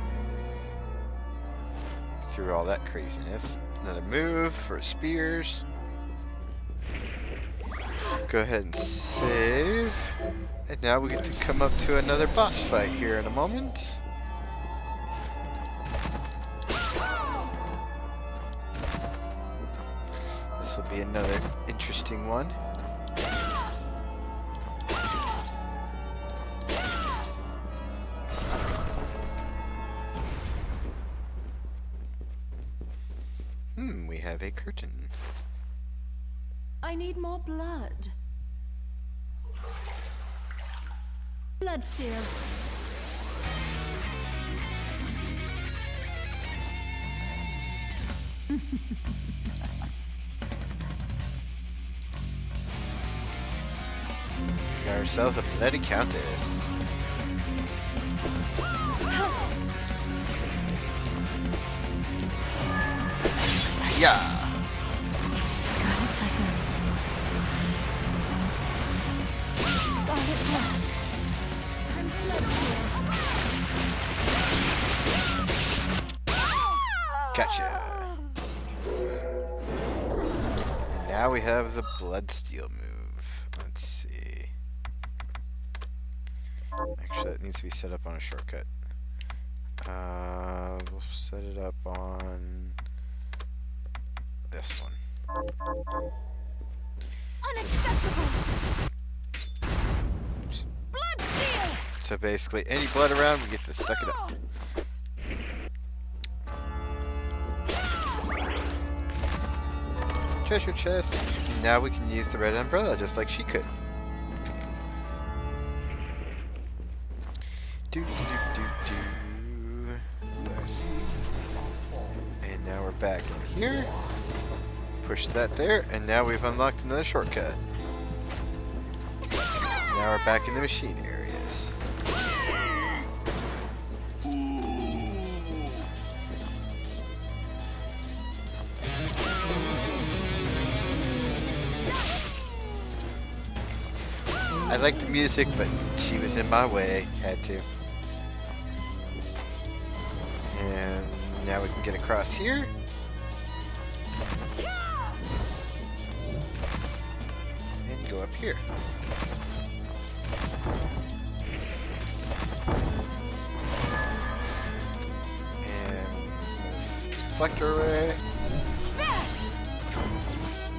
Through all that craziness. Another move for spears. Go ahead and save. And now we get to come up to another boss fight here in a moment. This will be another interesting one. We have a curtain. I need more blood. Bloodstaine. Got ourselves a bloody countess. Yeah. Scarlet Cyclone. Scarlet Blast. Gotcha. And now we have the Bloodstaine move. Let's see. Actually, it needs to be set up on a shortcut. We'll set it up on this one. Unacceptable. Oops. Bloodstaine. So basically, any blood around, we get to suck it up. Treasure chest. Now we can use the red umbrella just like she could. Do do do do do. And now we're back in here. Push that there, and now we've unlocked another shortcut. Now we're back in the machine areas. I like the music, but she was in my way. Had to. And now we can get across here. And go up here. And reflector array.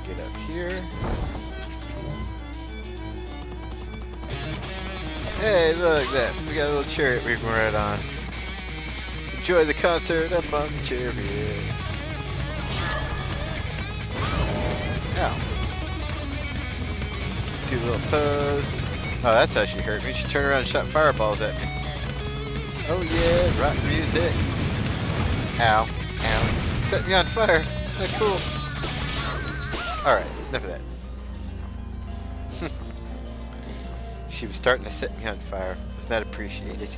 Get up here. Hey, look at that. We got a little chariot we can ride on. Enjoy the concert up on the chariot. Ow. Do a little pose. Oh, that's how she hurt me. She turned around and shot fireballs at me. Oh yeah, rock music. Ow. Ow. Set me on fire. Isn't that cool? Alright, enough of that. She was starting to set me on fire. It was not appreciated.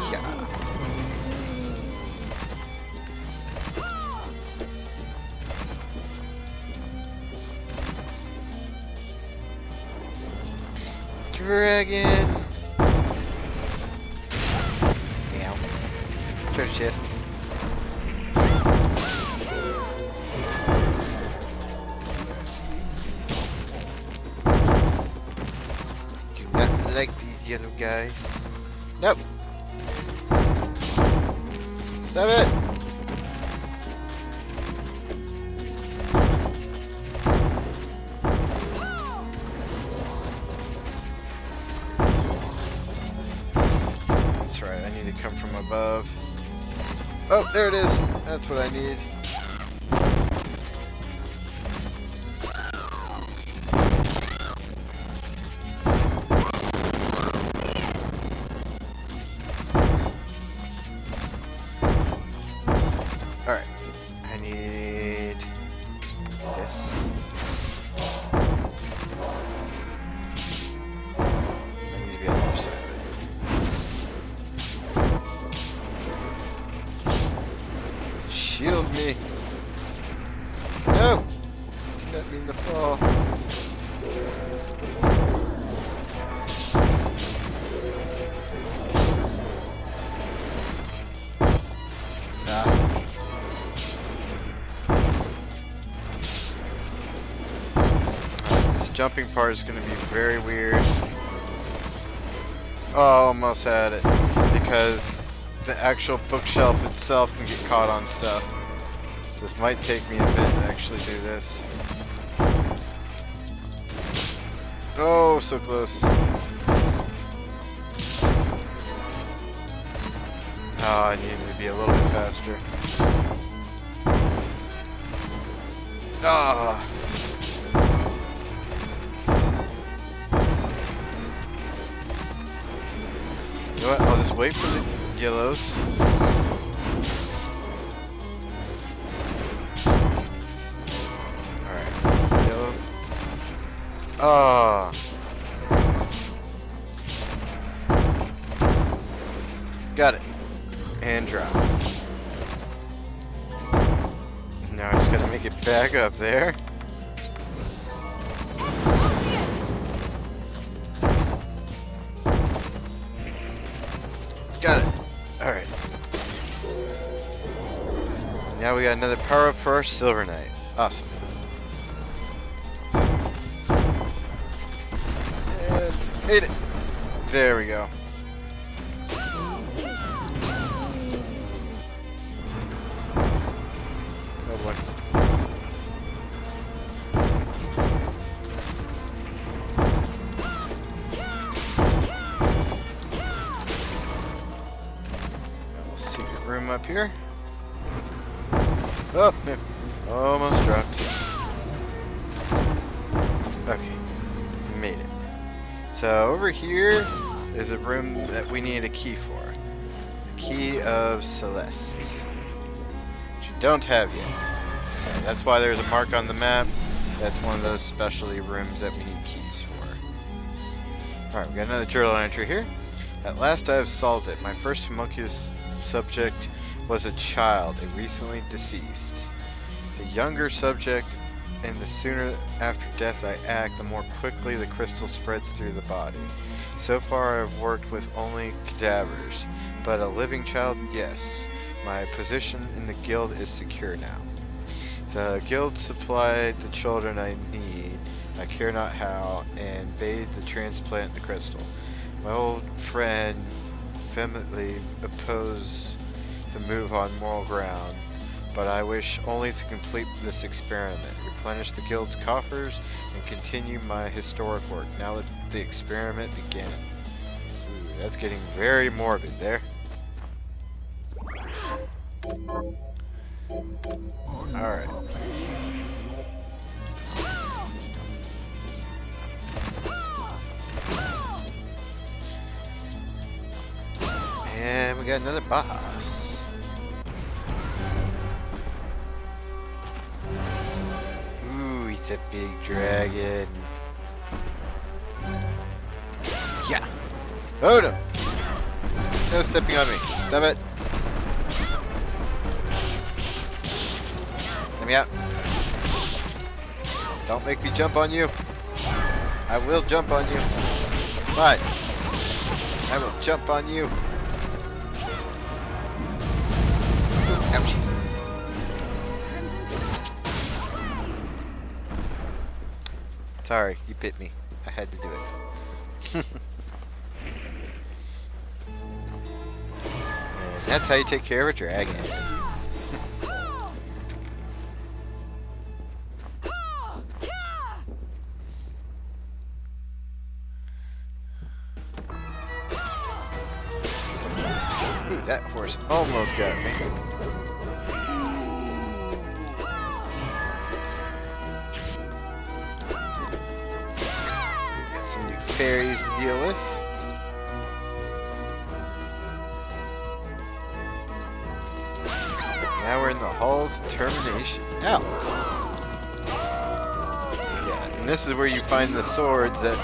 Yeah. Dragon. Treasure chest. Do not like these yellow guys. Nope. Stop it. That's right, I need to come from above. Oh, there it is. That's what I need. Alright. I need this. I need to be on the other side. Shield me. No! Did not mean to fall. Ah. This jumping part is going to be very weird. Oh, almost had it. Because the actual bookshelf itself can get caught on stuff. So this might take me a bit to actually do this. Oh, so close. Oh, I needed to be a little bit faster. Ah. You know what? I'll just wait for the yellows. Alright. Yellow. Ah. Got it. And drop. Now I just gotta make it back up there. Got it. Alright. Now we got another power up for our Silver Knight. Awesome. And made it. There we go. Oh boy. Secret room up here. Oh, man. Almost dropped. Okay. Made it. So over here is a room that we need a key for. The key of Celeste. Which we don't have yet. So that's why there's a mark on the map. That's one of those specialty rooms that we need keys for. Alright, we got another journal entry here. At last I have solved it. My first homunculus subject was a child, a recently deceased. The younger subject, and the sooner after death I act, the more quickly the crystal spreads through the body. So far I've worked with only cadavers, but a living child, yes. My position in the guild is secure now. The guild supplied the children I need, I care not how, and bade the transplant the crystal. My old friend vehemently opposed the move on moral ground, but I wish only to complete this experiment, replenish the guild's coffers, and continue my historic work. Now let the experiment begin. Ooh, that's getting very morbid there. Alright. And we got another boss. Ooh, he's a big dragon. Yeah. Oh no! No stepping on me. Stop it. Let me out. Don't make me jump on you. I will jump on you. Fine. I will jump on you. Ouchie. Sorry, you bit me. I had to do it. And that's how you take care of a dragon. Ooh, that horse almost got me. Got some new fairies to deal with. Now we're in the Halls of Termination. Ow! Yeah, and this is where you find the swords that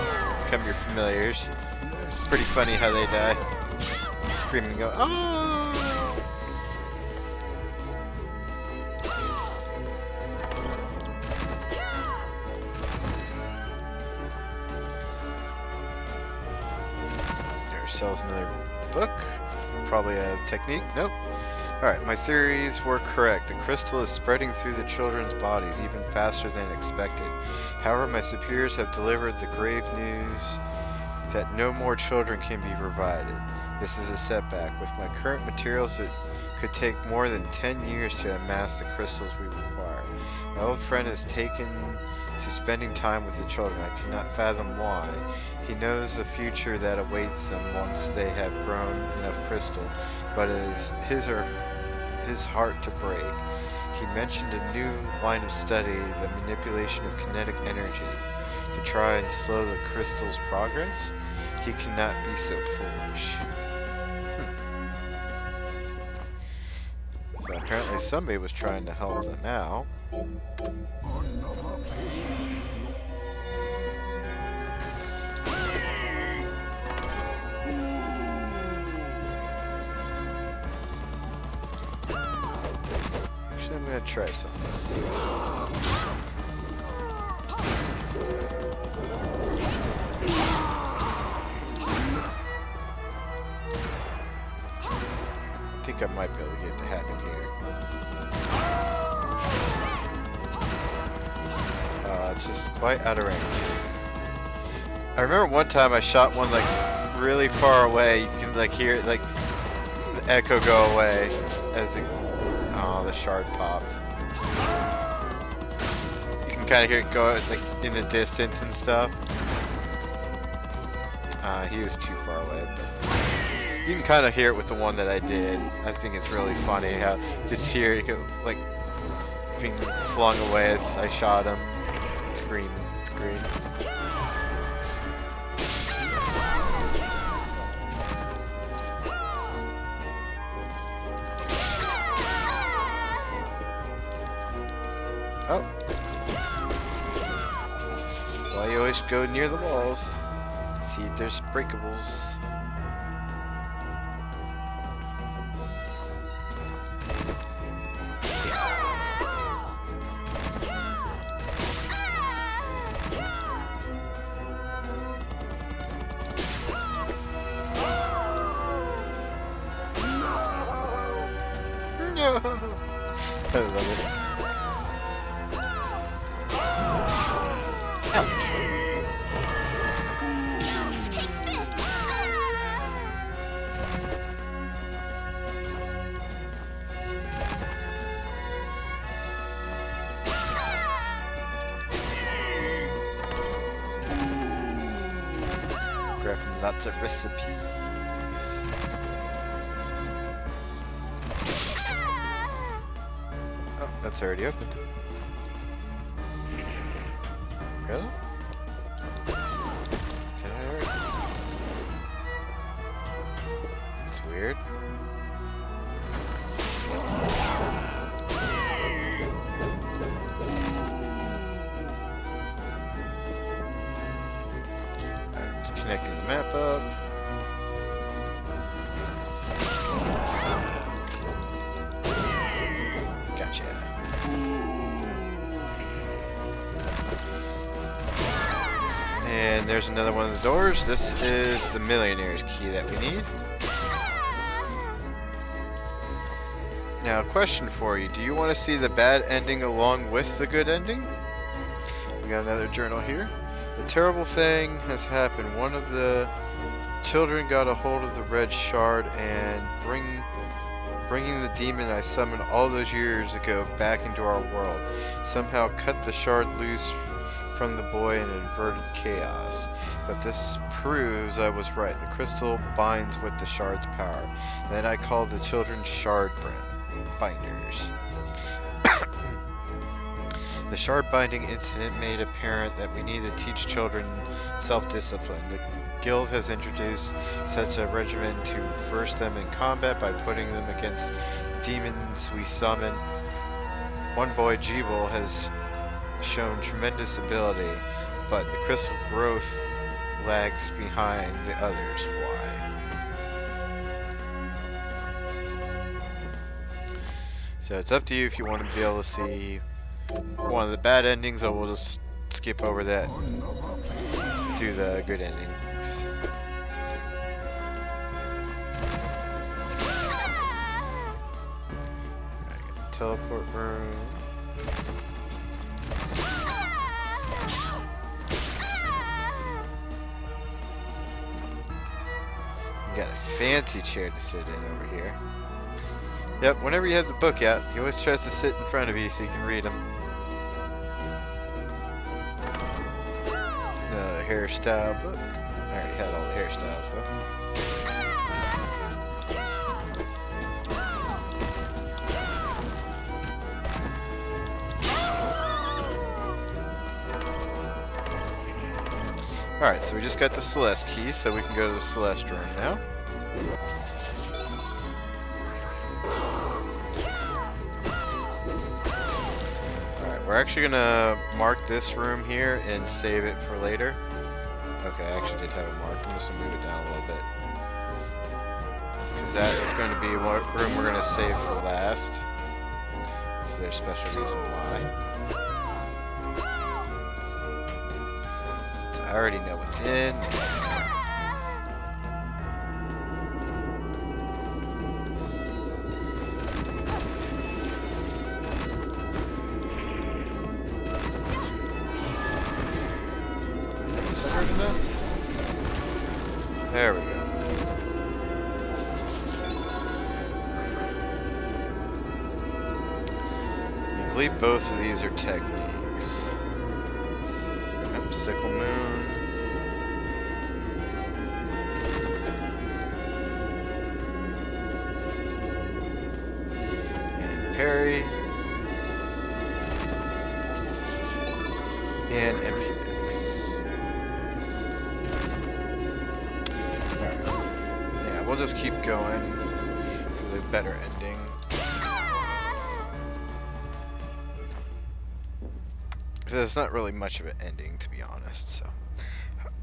become your familiars. It's pretty funny how they die. Scream and go, oh! Get ourselves another book. Probably a technique. Nope. Alright, my theories were correct. The crystal is spreading through the children's bodies even faster than expected. However, my superiors have delivered the grave news that no more children can be provided. This is a setback. With my current materials, it could take more than 10 years to amass the crystals we require. My old friend has taken to spending time with the children. I cannot fathom why. He knows the future that awaits them once they have grown enough crystal, but it is his heart to break. He mentioned a new line of study, the manipulation of kinetic energy, to try and slow the crystal's progress. He cannot be so foolish. So apparently somebody was trying to help them out. Actually, I'm gonna try something. I think I might be able to get it to happen here. It's just quite out of range. I remember one time I shot one like really far away. You can like hear it, like the echo go away as the shard popped. You can kind of hear it go like in the distance and stuff. He was too far away, but you can kind of hear it with the one that I did. I think it's really funny how you just hear it go, like being flung away as I shot him. Green. Oh. That's why you always go near the walls. See if there's breakables. No! I love it. Ouch. Grabbing lots of recipes. Oh, that's already opened. Really? Did I already? That's weird. Alright, just connecting the map up. Gotcha. And there's another one of the doors. This is the millionaire's key that we need. Now, question for you. Do you want to see the bad ending along with the good ending? We got another journal here. The terrible thing has happened. One of the children got a hold of the red shard and bringing the demon I summoned all those years ago back into our world. Somehow cut the shard loose from the boy in inverted chaos. But this proves I was right. The crystal binds with the shard's power. Then I called the children shard binders. The shard binding incident made apparent that we need to teach children self-discipline. The guild has introduced such a regimen to verse them in combat by putting them against demons we summon. One boy, Jeeble, has shown tremendous ability, but the crystal growth lags behind the others. Why? So it's up to you if you want to be able to see one of the bad endings, or we'll just skip over that and do the good endings. Teleport room. We got a fancy chair to sit in over here. Yep, whenever you have the book out, he always tries to sit in front of you so you can read them. The hairstyle book. I already had all the hairstyles though. Alright, so we just got the Celeste key, so we can go to the Celeste room now. Alright, we're actually gonna mark this room here and save it for later. Okay, I actually did have it marked. I'm just gonna move it down a little bit. Because that is going to be what room we're gonna save for last. This is their special reason why. I already know what's in. Centered enough? There we go. I believe both of these are techniques. Yep, Sickle Moon. Parry. And MPX. Alright. Yeah, we'll just keep going for the better ending. So it's not really much of an ending, to be honest. So,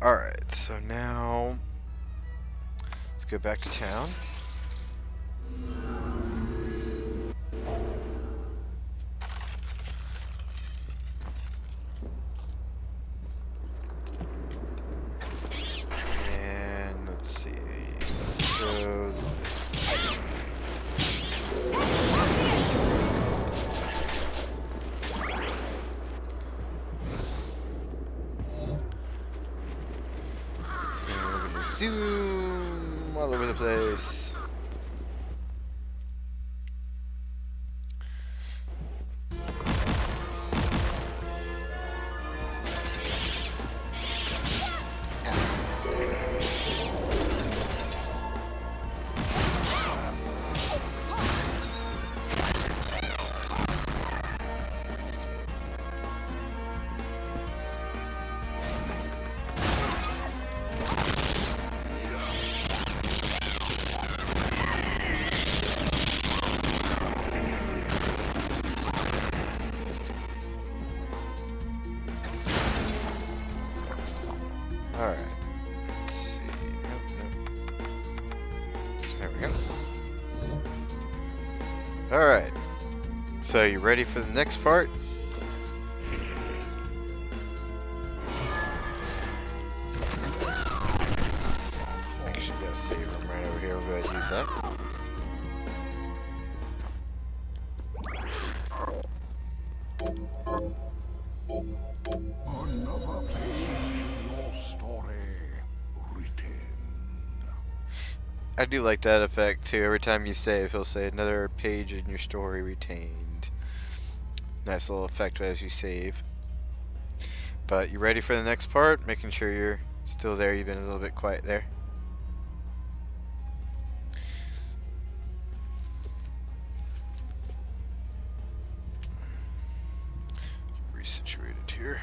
alright, so now let's go back to town. And let's see. So this. Zoom all over the place. Alright. Let's see. Nope. There we go. Alright. So, you ready for the next part? Actually, got a save room right over here. We'll go ahead and use that. I do like that effect too. Every time you save, he'll say another page in your story retained. Nice little effect as you save. But you ready for the next part? Making sure you're still there. You've been a little bit quiet there. Resituated here.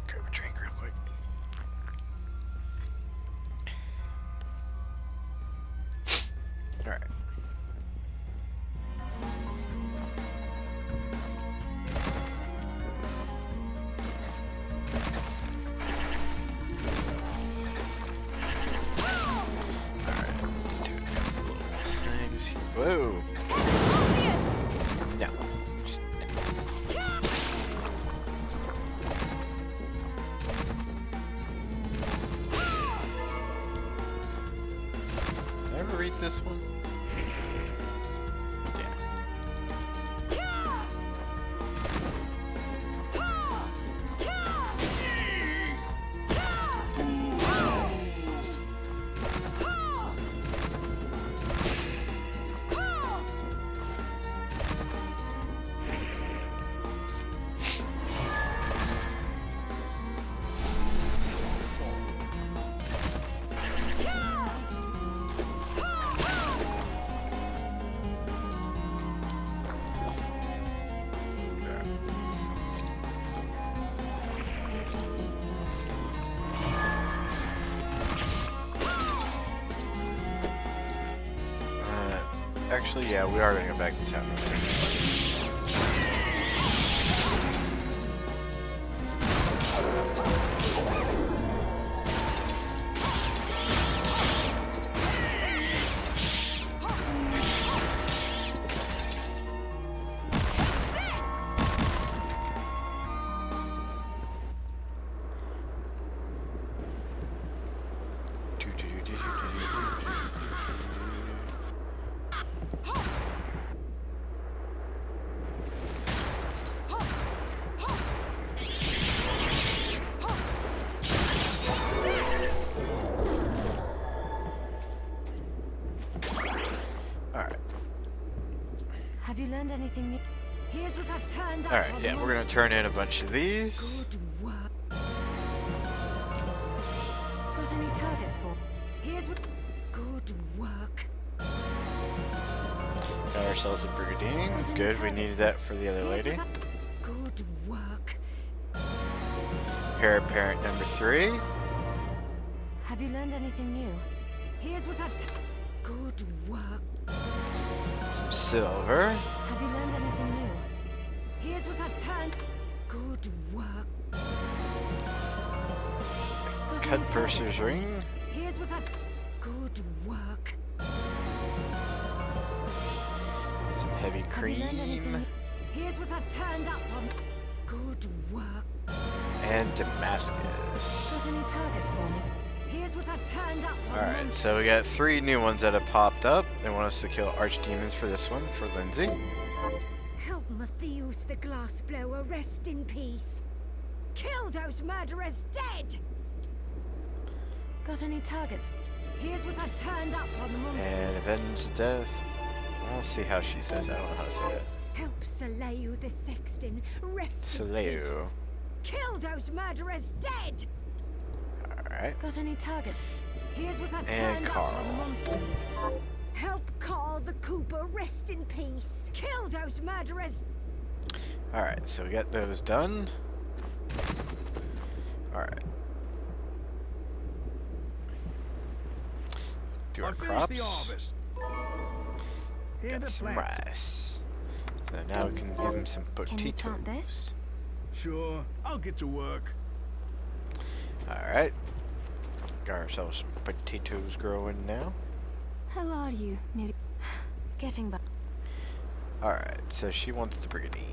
Grab a drink real quick. Alright. Alright, let's do a couple little things here. Whoa! No. Just Did I ever read this one? Yeah. Actually, yeah, we are gonna go back to town. Have you learned anything new? Here's what I've turned out. Alright, yeah, we're gonna turn in a bunch of these. Good work. Got any targets for? Here's what. Good work. Got ourselves a Brigandine. Good, we needed that for the other lady. Good work. Heir apparent number 3. Have you learned anything new? Here's what I've. Good work. Some silver. Have you learned anything new? Here's what I've turned. Good work. Got Cut any purser's targets for me? ring. Here's what I've. Good work. Some heavy Have you learned anything cream. new? Here's what I've turned up on. Good work. And Damascus. Got any targets for me? Here's what I've turned up on. Alright, so we got 3 new ones that have popped up. They want us to kill archdemons for this one, for Lindsay. Help Matthias the Glassblower rest in peace. Kill those murderers dead! Got any targets? Here's what I've turned up on the And monsters. avenge the death. I'll see how she says. I don't know how to say that. Help Soleil the Sexton rest in Soleil. peace. Kill those murderers dead! Alright. Got any targets? Here's what I've And turned up Carl. on the monsters. Help Carl the Cooper rest in peace. Kill those murderers. Alright, so we got those done. Alright. Do our crops. Got some rice. So now we can give him some Can you plant potatoes. this? Sure, I'll get to work. Alright. Got ourselves some potatoes growing now. How are you, Miri? Getting back. Alright, so she wants the brigandine.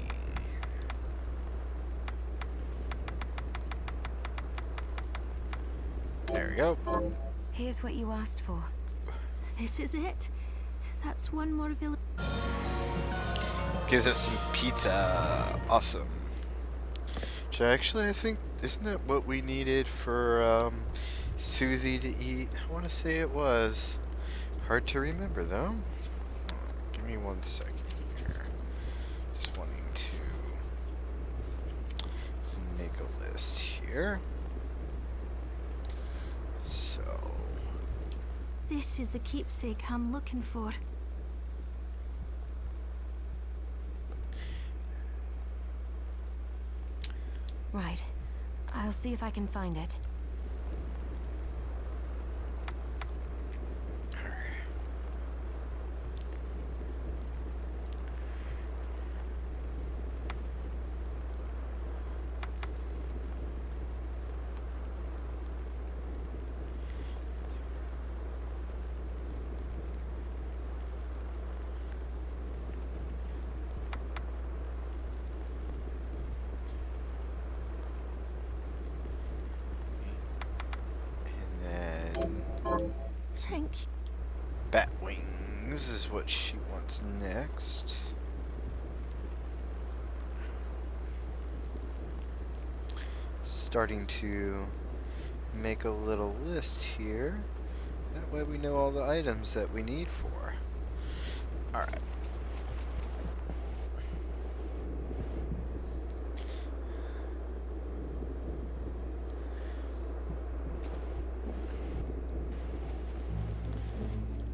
There we go. Here's what you asked for. This is it. That's one more village. Gives us some pizza. Awesome. Which actually, I think, isn't that what we needed for Susie to eat? I want to say it was. Hard to remember, though. Give me 1 second here. Just wanting to make a list here. So. This is the keepsake I'm looking for. Right. I'll see if I can find it. Thank you. Bat wings is what she wants next. Starting to make a little list here. That way we know all the items that we need for. Alright.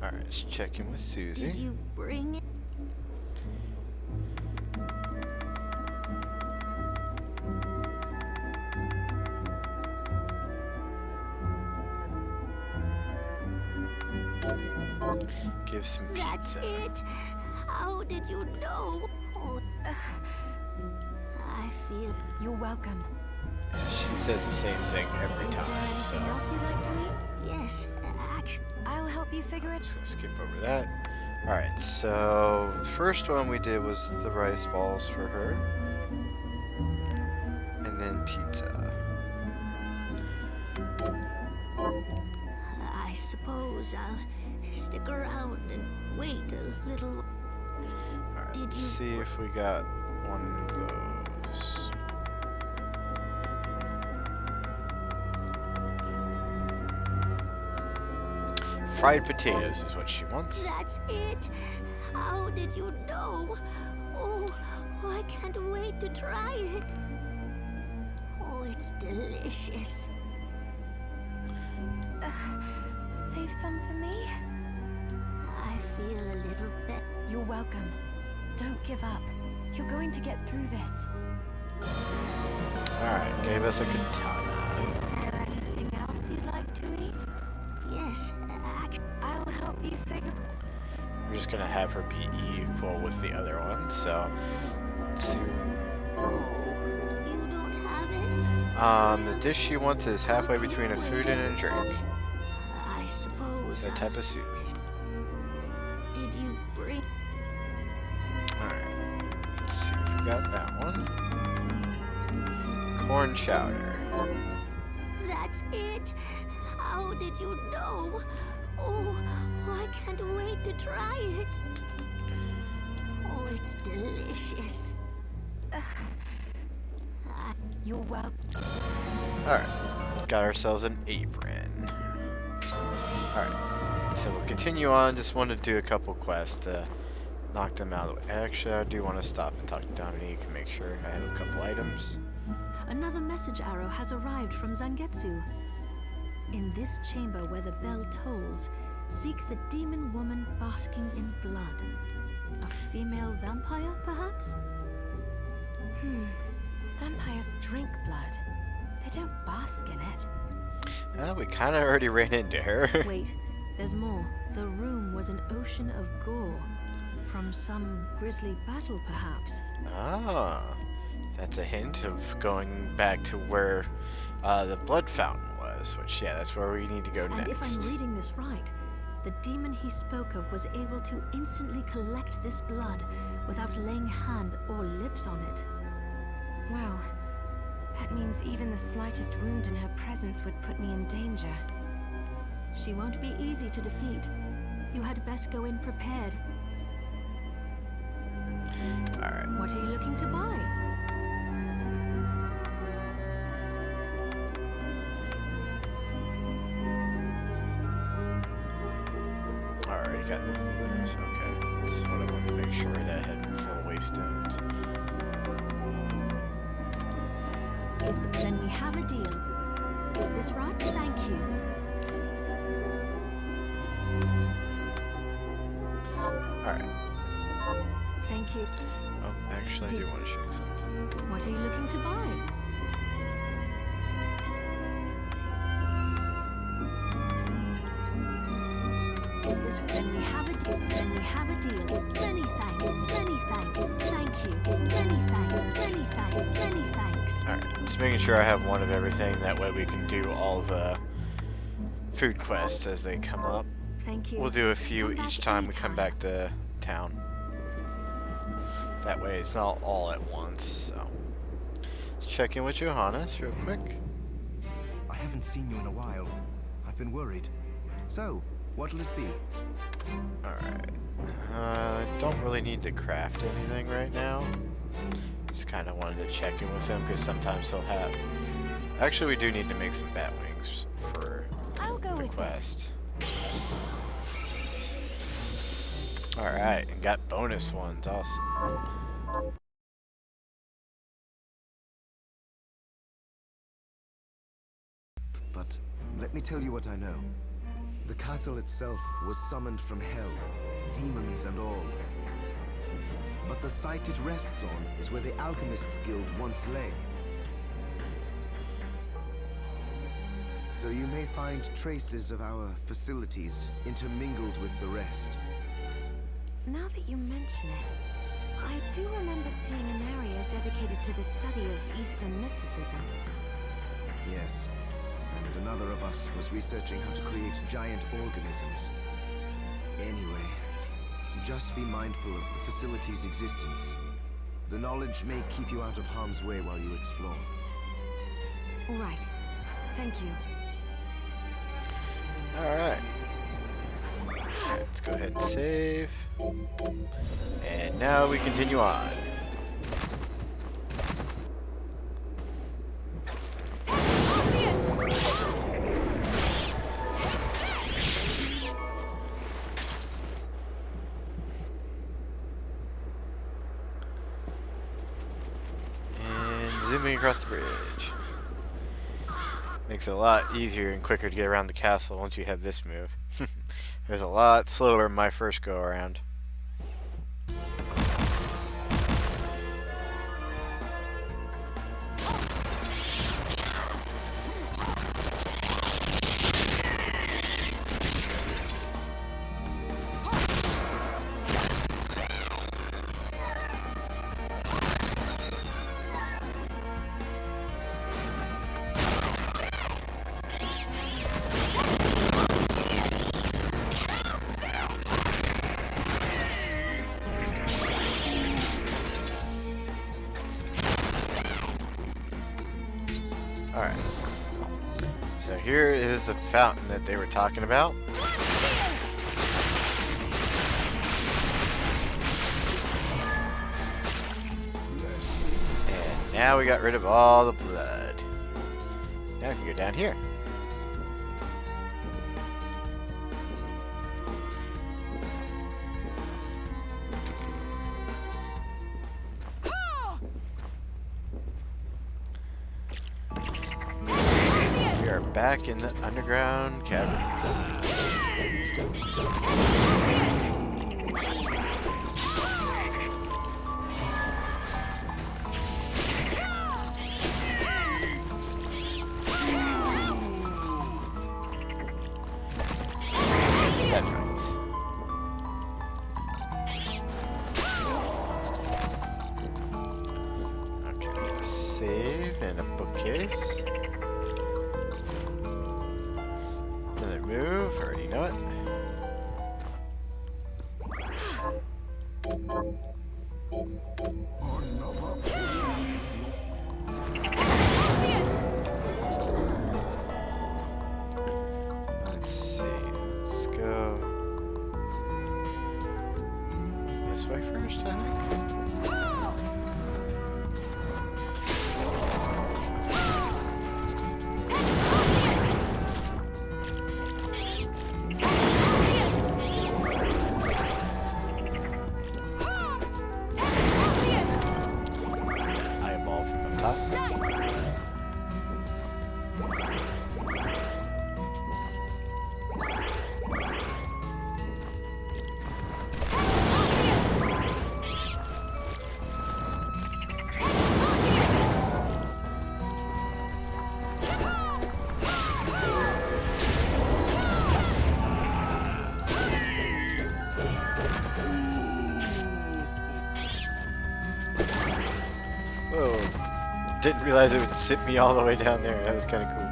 Alright, let's check in with Susie. Did you bring it? Give some That's pizza. it. How did you know? Oh, I feel. You're welcome. She says the same thing every Is there time, anything so else you'd like to eat? Yes, actually. I'll help you figure it. just gonna skip over that. Alright, so the first one we did was the rice balls for her. And then pizza. I suppose I'll stick around and wait a little. Alright, Did let's you- see if we got one of those. Fried potatoes is what she wants. That's it. How did you know? Oh, I can't wait to try it. Oh, it's delicious. Save some for me? I feel a little bit. You're welcome. Don't give up. You're going to get through this. Alright, gave us a katana. Is there anything else you'd like to eat? Yes, actually. I'll help you figure. We're just gonna have her be equal with the other one, so let's see. Oh, you don't have it? The dish she wants is halfway between a food and a drink. I suppose. That type of soup. Did you bring? Alright. Let's see if we got that one. Corn chowder. That's it. How did you know? Oh, I can't wait to try it. Oh, it's delicious. You're welcome. Alright. Got ourselves an apron. Alright. So we'll continue on. Just want to do a couple quests to knock them out of the way. Actually, I do want to stop and talk to Dominique and make sure I have a couple items. Another message arrow has arrived from Zangetsu. In this chamber where the bell tolls, seek the demon woman basking in blood. A female vampire, perhaps? Vampires drink blood. They don't bask in it. We kind of already ran into her. Wait, there's more. The room was an ocean of gore. From some grisly battle, perhaps. Ah, that's a hint of going back to where the blood fountain was, which, yeah, that's where we need to go And next. if I'm reading this right, the demon he spoke of was able to instantly collect this blood without laying hand or lips on it. Well, that means even the slightest wound in her presence would put me in danger. She won't be easy to defeat. You had best go in prepared. Alright. What are you looking to buy? Alright, got this. Okay. That's what I wanted to make sure that I had full waystones. Then we have a deal. Is this right? Thank you. Alright. Thank you. Oh, actually, I do want to shake something. What are you looking to buy? Is this then we have a then we have a deal? Is many thanks? Is many thanks? Is thank you? Is many thanks? Is many thanks? Is many thanks? Alright, just making sure I have one of everything. That way we can do all the food quests as they come up. Thank you. We'll do a few Come each back time we come anytime. back to town. That way it's not all at once, so. Let's check in with Johannes real quick. I haven't seen you in a while. I've been worried. So, what'll it be? Alright. I don't really need to craft anything right now. Just kind of wanted to check in with him because sometimes he'll have... Actually, we do need to make some bat wings for I'll go the with quest. Alright, and got bonus ones also. But let me tell you what I know. The castle itself was summoned from hell, demons and all. But the site it rests on is where the Alchemists Guild once lay. So you may find traces of our facilities intermingled with the rest. Now that you mention it, I do remember seeing an area dedicated to the study of Eastern mysticism. Yes, and another of us was researching how to create giant organisms. Anyway, just be mindful of the facility's existence. The knowledge may keep you out of harm's way while you explore. All right. Thank you. Alright. Let's go ahead and save. And now we continue on. And zooming across the bridge. Makes it a lot easier and quicker to get around the castle once you have this move. It was a lot slower in my first go around. Alright. So here is the fountain that they were talking about. And now we got rid of all the blood. Now we can go down here. We are back in the underground caverns. That tracks. Okay, save and a bookcase. Another move, already know it. Let's see. Let's go this way first, I think. Eyeball from the top. Whoa. Didn't realize it would sit me all the way down there. That was kind of cool.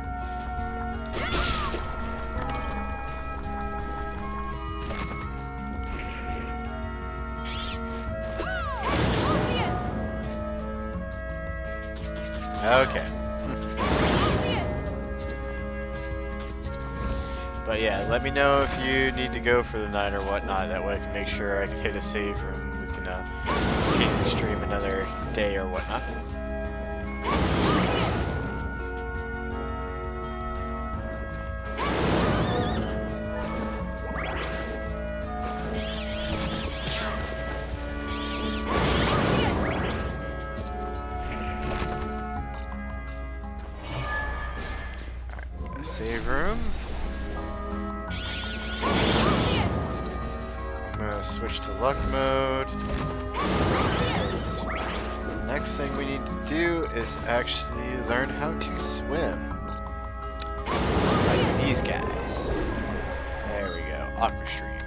Okay. But yeah, let me know if you need to go for the night or whatnot. That way I can make sure I can hit a save room. We can continue to stream another day or whatnot. Alright, save room. I'm gonna switch to luck mode. Because the next thing we need to do is actually learn how to swim. Like these guys. There we go. Aqua Stream.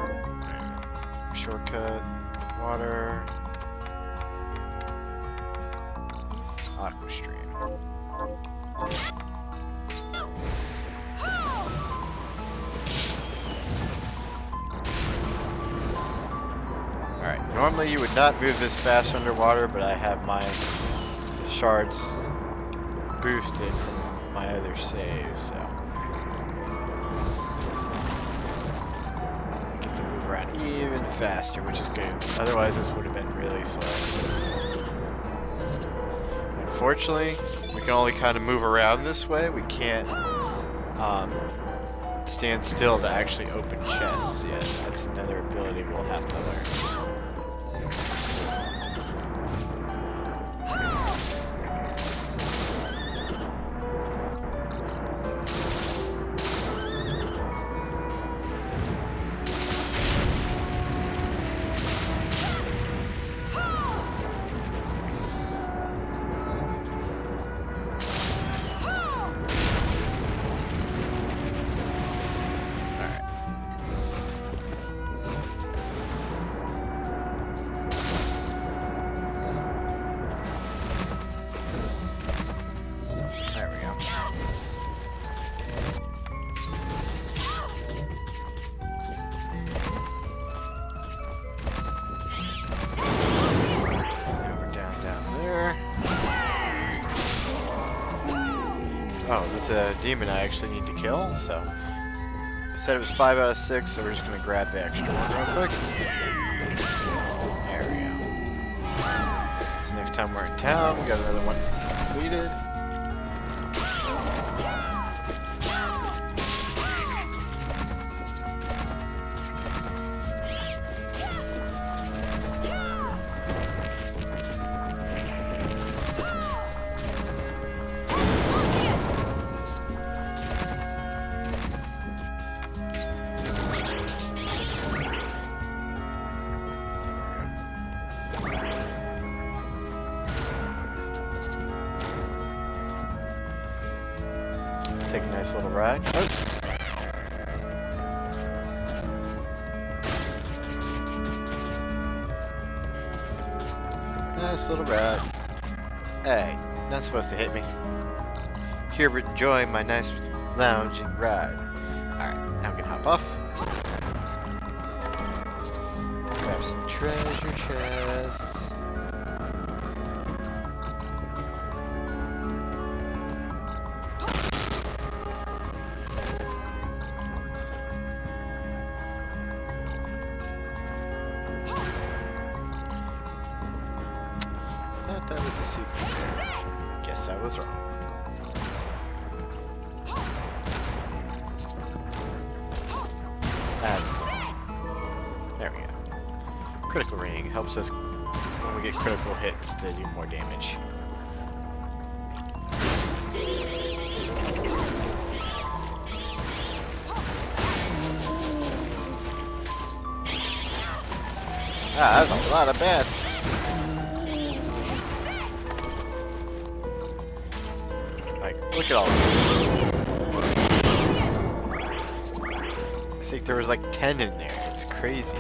Alright. Shortcut. Water. Aqua Stream. Alright, normally you would not move this fast underwater, but I have my shards boosted from my other save, so I get to move around even faster, which is good. Otherwise this would have been really slow. Unfortunately, we can only kind of move around this way. We can't stand still to actually open chests yet. That's another ability we'll have to learn. Oh, that's a demon I actually need to kill, so said it was 5 out of 6, so we're just gonna grab the extra one real quick. There we go. So next time we're in town, we got another one completed. Take a nice little ride. Oh. Nice little ride. Hey, not supposed to hit me. Hubert, enjoy my nice lounging ride. Alright, now we can hop off. Grab some treasure chests. Thought that was a secret there. Guess I was wrong. There we go. Critical ring helps us when we get critical hits to do more damage. Ah, that's a lot of bats. Like, look at all this. I think there was like 10 in there. It's crazy.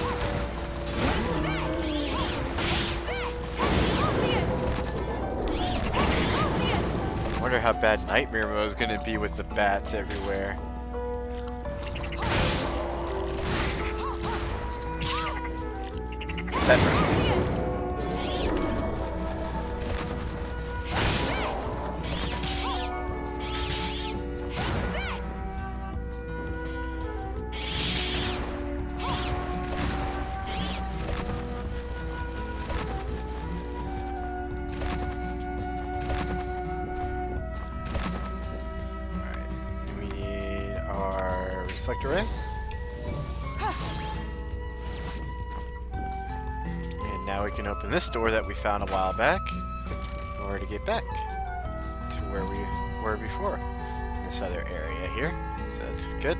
I wonder how bad Nightmare Mode is going to be with the bats everywhere. Reflector ray. And now we can open this door that we found a while back in order to get back to where we were before. This other area here. So that's good.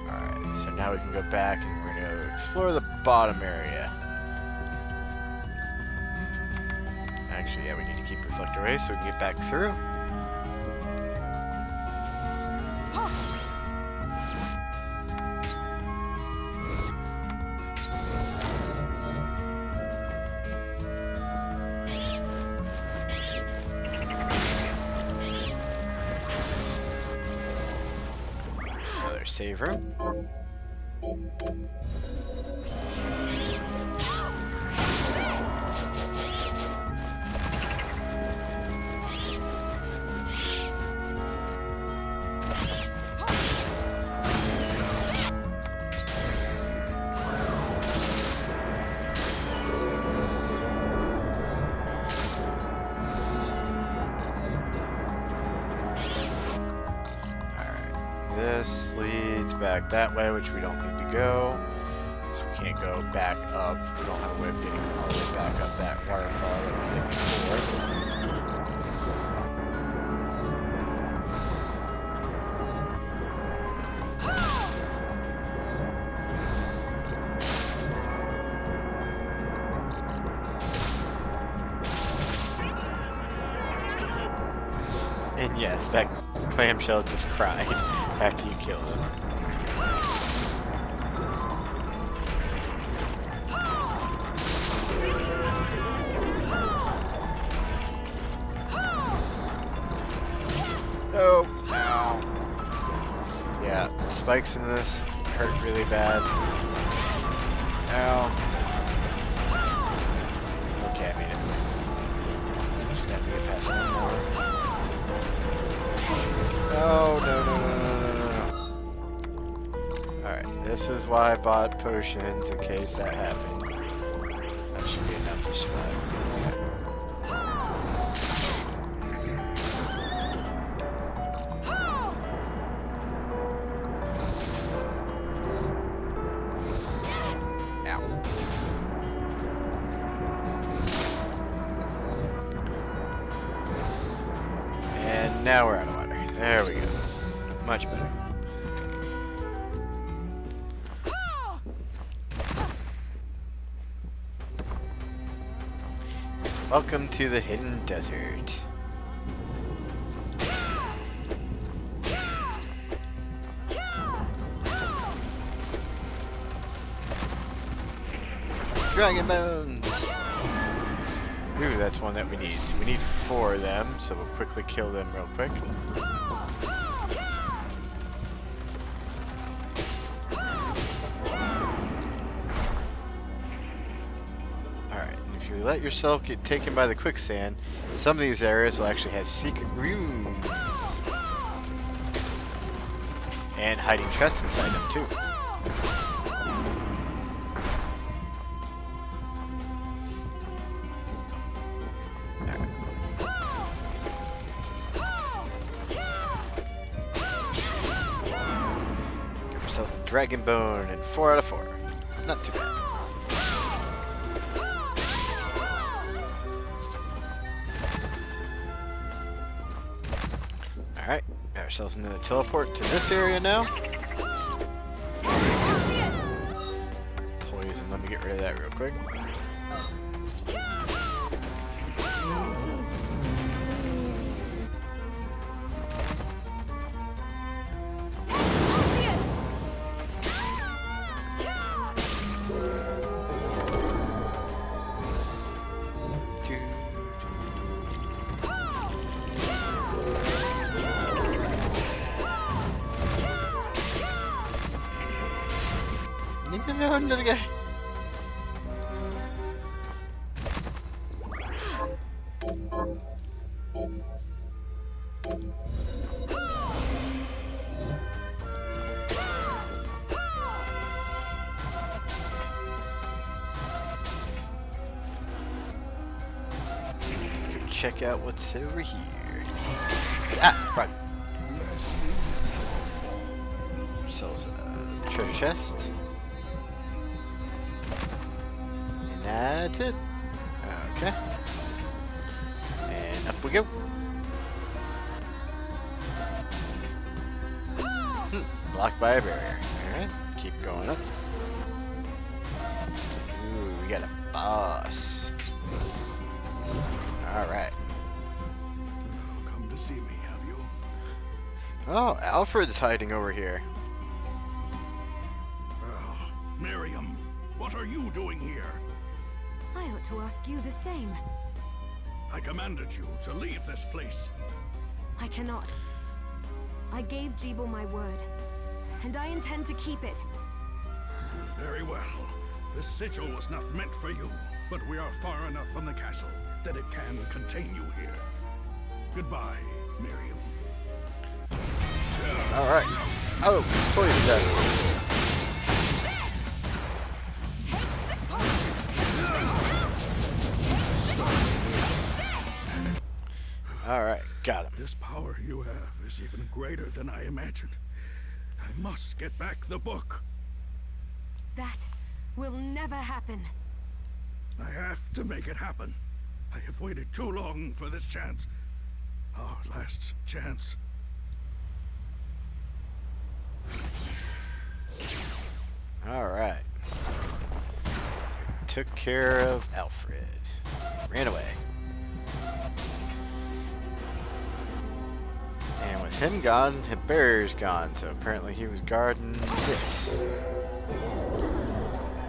Alright, so now we can go back and we're going to explore the bottom area. Actually, yeah, we need to keep reflector ray so we can get back through. Save room. This leads back that way, which we don't need to go. So we can't go back up. We don't have a way of getting all the way back up that waterfall that we did before. And yes, that clamshell just cried after you kill him. Oh, ow. Yeah, the spikes in this hurt really bad. Ow. Okay, I made it. Just gotta get past one more. Oh, no. Alright, this is why I bought potions in case that happened. That should be enough to survive. Okay. Ow. And now we're out of water. There we go. Much better. Welcome to the hidden desert. Dragon bones! Ooh, that's one that we need. So we need 4 of them, so we'll quickly kill them real quick. let yourself get taken by the quicksand, some of these areas will actually have secret rooms. And hiding chests inside them, too. Give yourself a dragon bone and 4 out of 4. Not too bad. Alright, got ourselves another teleport to this area now. Poison, let me get rid of that real quick. Leave me alone, little guy. Go check out what's over here. Ah, run. Ourselves a treasure chest. That's it. Okay. And up we go. Blocked by a barrier. Alright, keep going up. Ooh, we got a boss. Alright. Come to see me, have you? Oh, Alfred's hiding over here. Oh, Miriam, what are you doing here? I ought to ask you the same. I commanded you to leave this place. I cannot. I gave Jeeble my word, and I intend to keep it. Very well. This sigil was not meant for you, but we are far enough from the castle that it can contain you here. Goodbye, Miriam. Alright. Oh, poison test. Alright, got him. This power you have is even greater than I imagined. I must get back the book. That will never happen. I have to make it happen. I have waited too long for this chance. Our last chance. Alright. Took care of Alfred. Ran away. And with him gone, the barrier's gone, so apparently he was guarding this.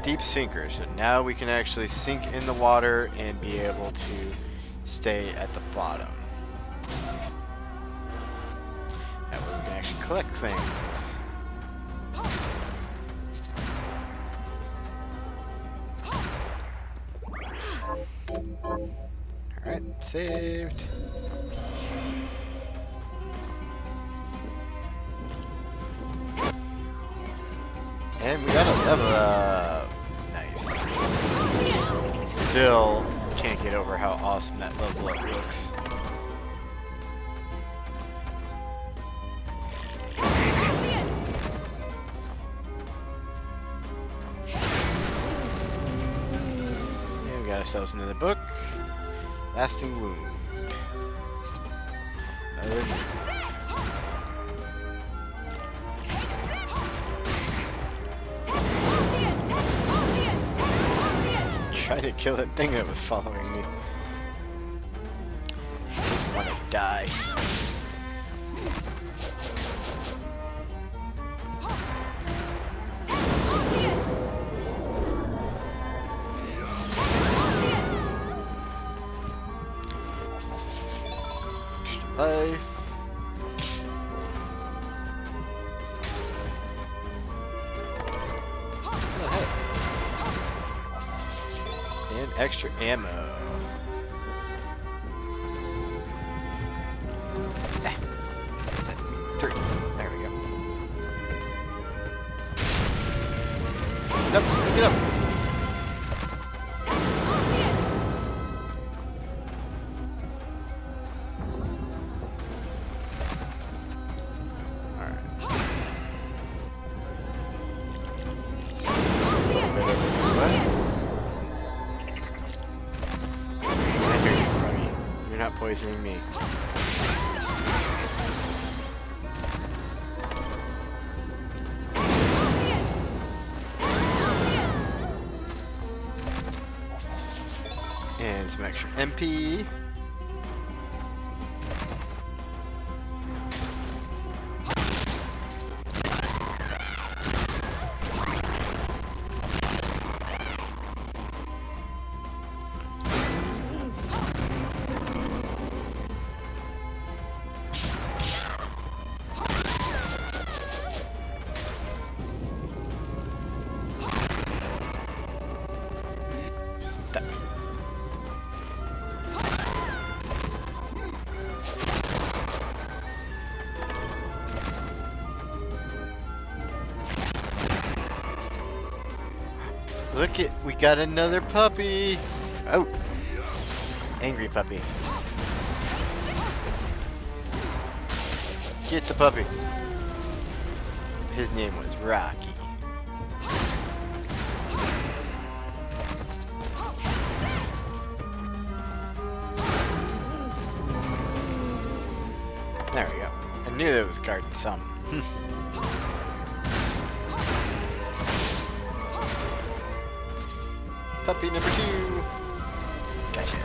Deep sinker, so now we can actually sink in the water and be able to stay at the bottom. That way we can actually collect things. Alright, saved. And we got a level up. Nice. Still can't get over how awesome that level up looks. And we got ourselves another book. Lasting Wound. Try to kill that thing that was following me. I want to die. Extra life. And extra ammo. Nope, pick it up. You're not poisoning me. And some extra MP. Stuck. Look it, we got another puppy. Oh, angry puppy. Get the puppy. His name was Rocky. There we go. I knew that was guarding something. Puppy number 2. Gotcha.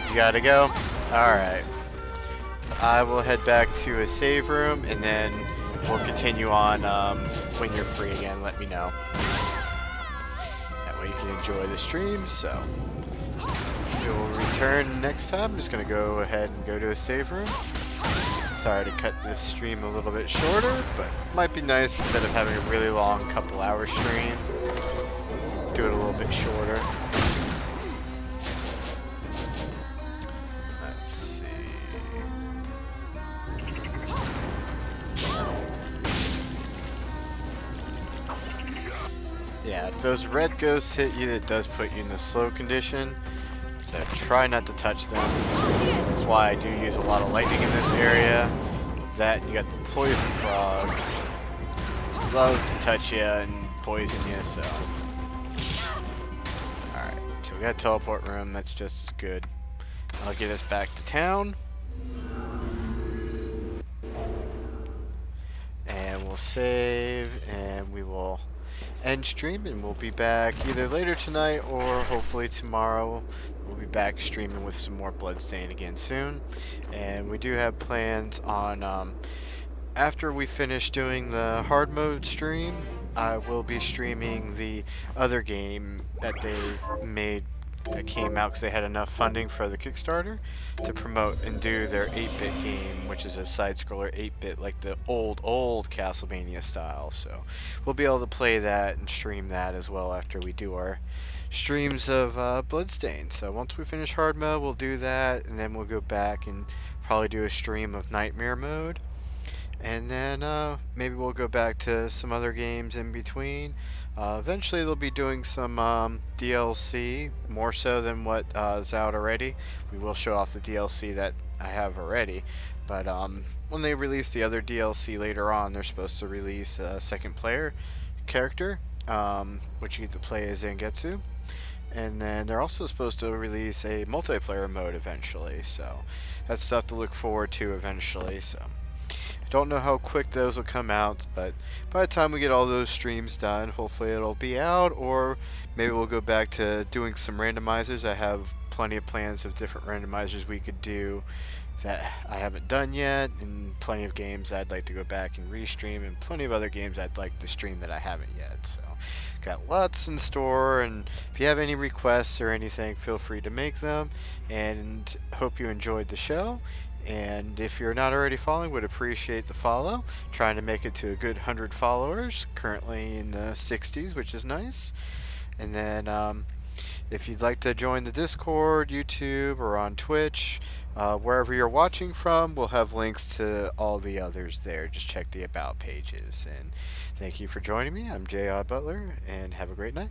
You gotta go? Alright. I will head back to a save room and then we'll continue on when you're free again. Let me know. That way you can enjoy the stream. So we will return next time. I'm just gonna go ahead and go to a save room. Sorry to cut this stream a little bit shorter, but it might be nice instead of having a really long couple hour stream, do it a little bit shorter. Let's see. Yeah, if those red ghosts hit you, it does put you in the slow condition. So try not to touch them. That's why I do use a lot of lightning in this area. With that, you got the poison frogs. Love to touch you and poison you, so. Alright, so we got a teleport room, that's just as good. I'll get us back to town. And we'll save, and we will end stream, and we'll be back either later tonight or hopefully tomorrow. We'll be back streaming with some more Bloodstaine again soon. And we do have plans on, after we finish doing the hard mode stream, I will be streaming the other game that they made that came out because they had enough funding for the Kickstarter to promote and do their 8-bit game, which is a side-scroller 8-bit like the old Castlevania style. So we'll be able to play that and stream that as well after we do our streams of Bloodstaine. So once we finish hard mode, we'll do that, and then we'll go back and probably do a stream of Nightmare mode. And then maybe we'll go back to some other games in between. Eventually they'll be doing some DLC, more so than what is out already. We will show off the DLC that I have already. But when they release the other DLC later on, they're supposed to release a second player character, which you get to play as Zangetsu. And then they're also supposed to release a multiplayer mode eventually. So that's stuff to look forward to eventually. So don't know how quick those will come out, but by the time we get all those streams done, hopefully it'll be out, or maybe we'll go back to doing some randomizers. I have plenty of plans of different randomizers we could do that I haven't done yet, and plenty of games I'd like to go back and restream, and plenty of other games I'd like to stream that I haven't yet. So got lots in store, and if you have any requests or anything, feel free to make them, and hope you enjoyed the show. And if you're not already following, would appreciate the follow. Trying to make it to a good 100 followers, currently in the 60s, which is nice. And then If you'd like to join the Discord, YouTube, or on Twitch, wherever you're watching from, we'll have links to all the others there. Just check the About pages. And thank you for joining me. I'm J.I. Butler, and have a great night.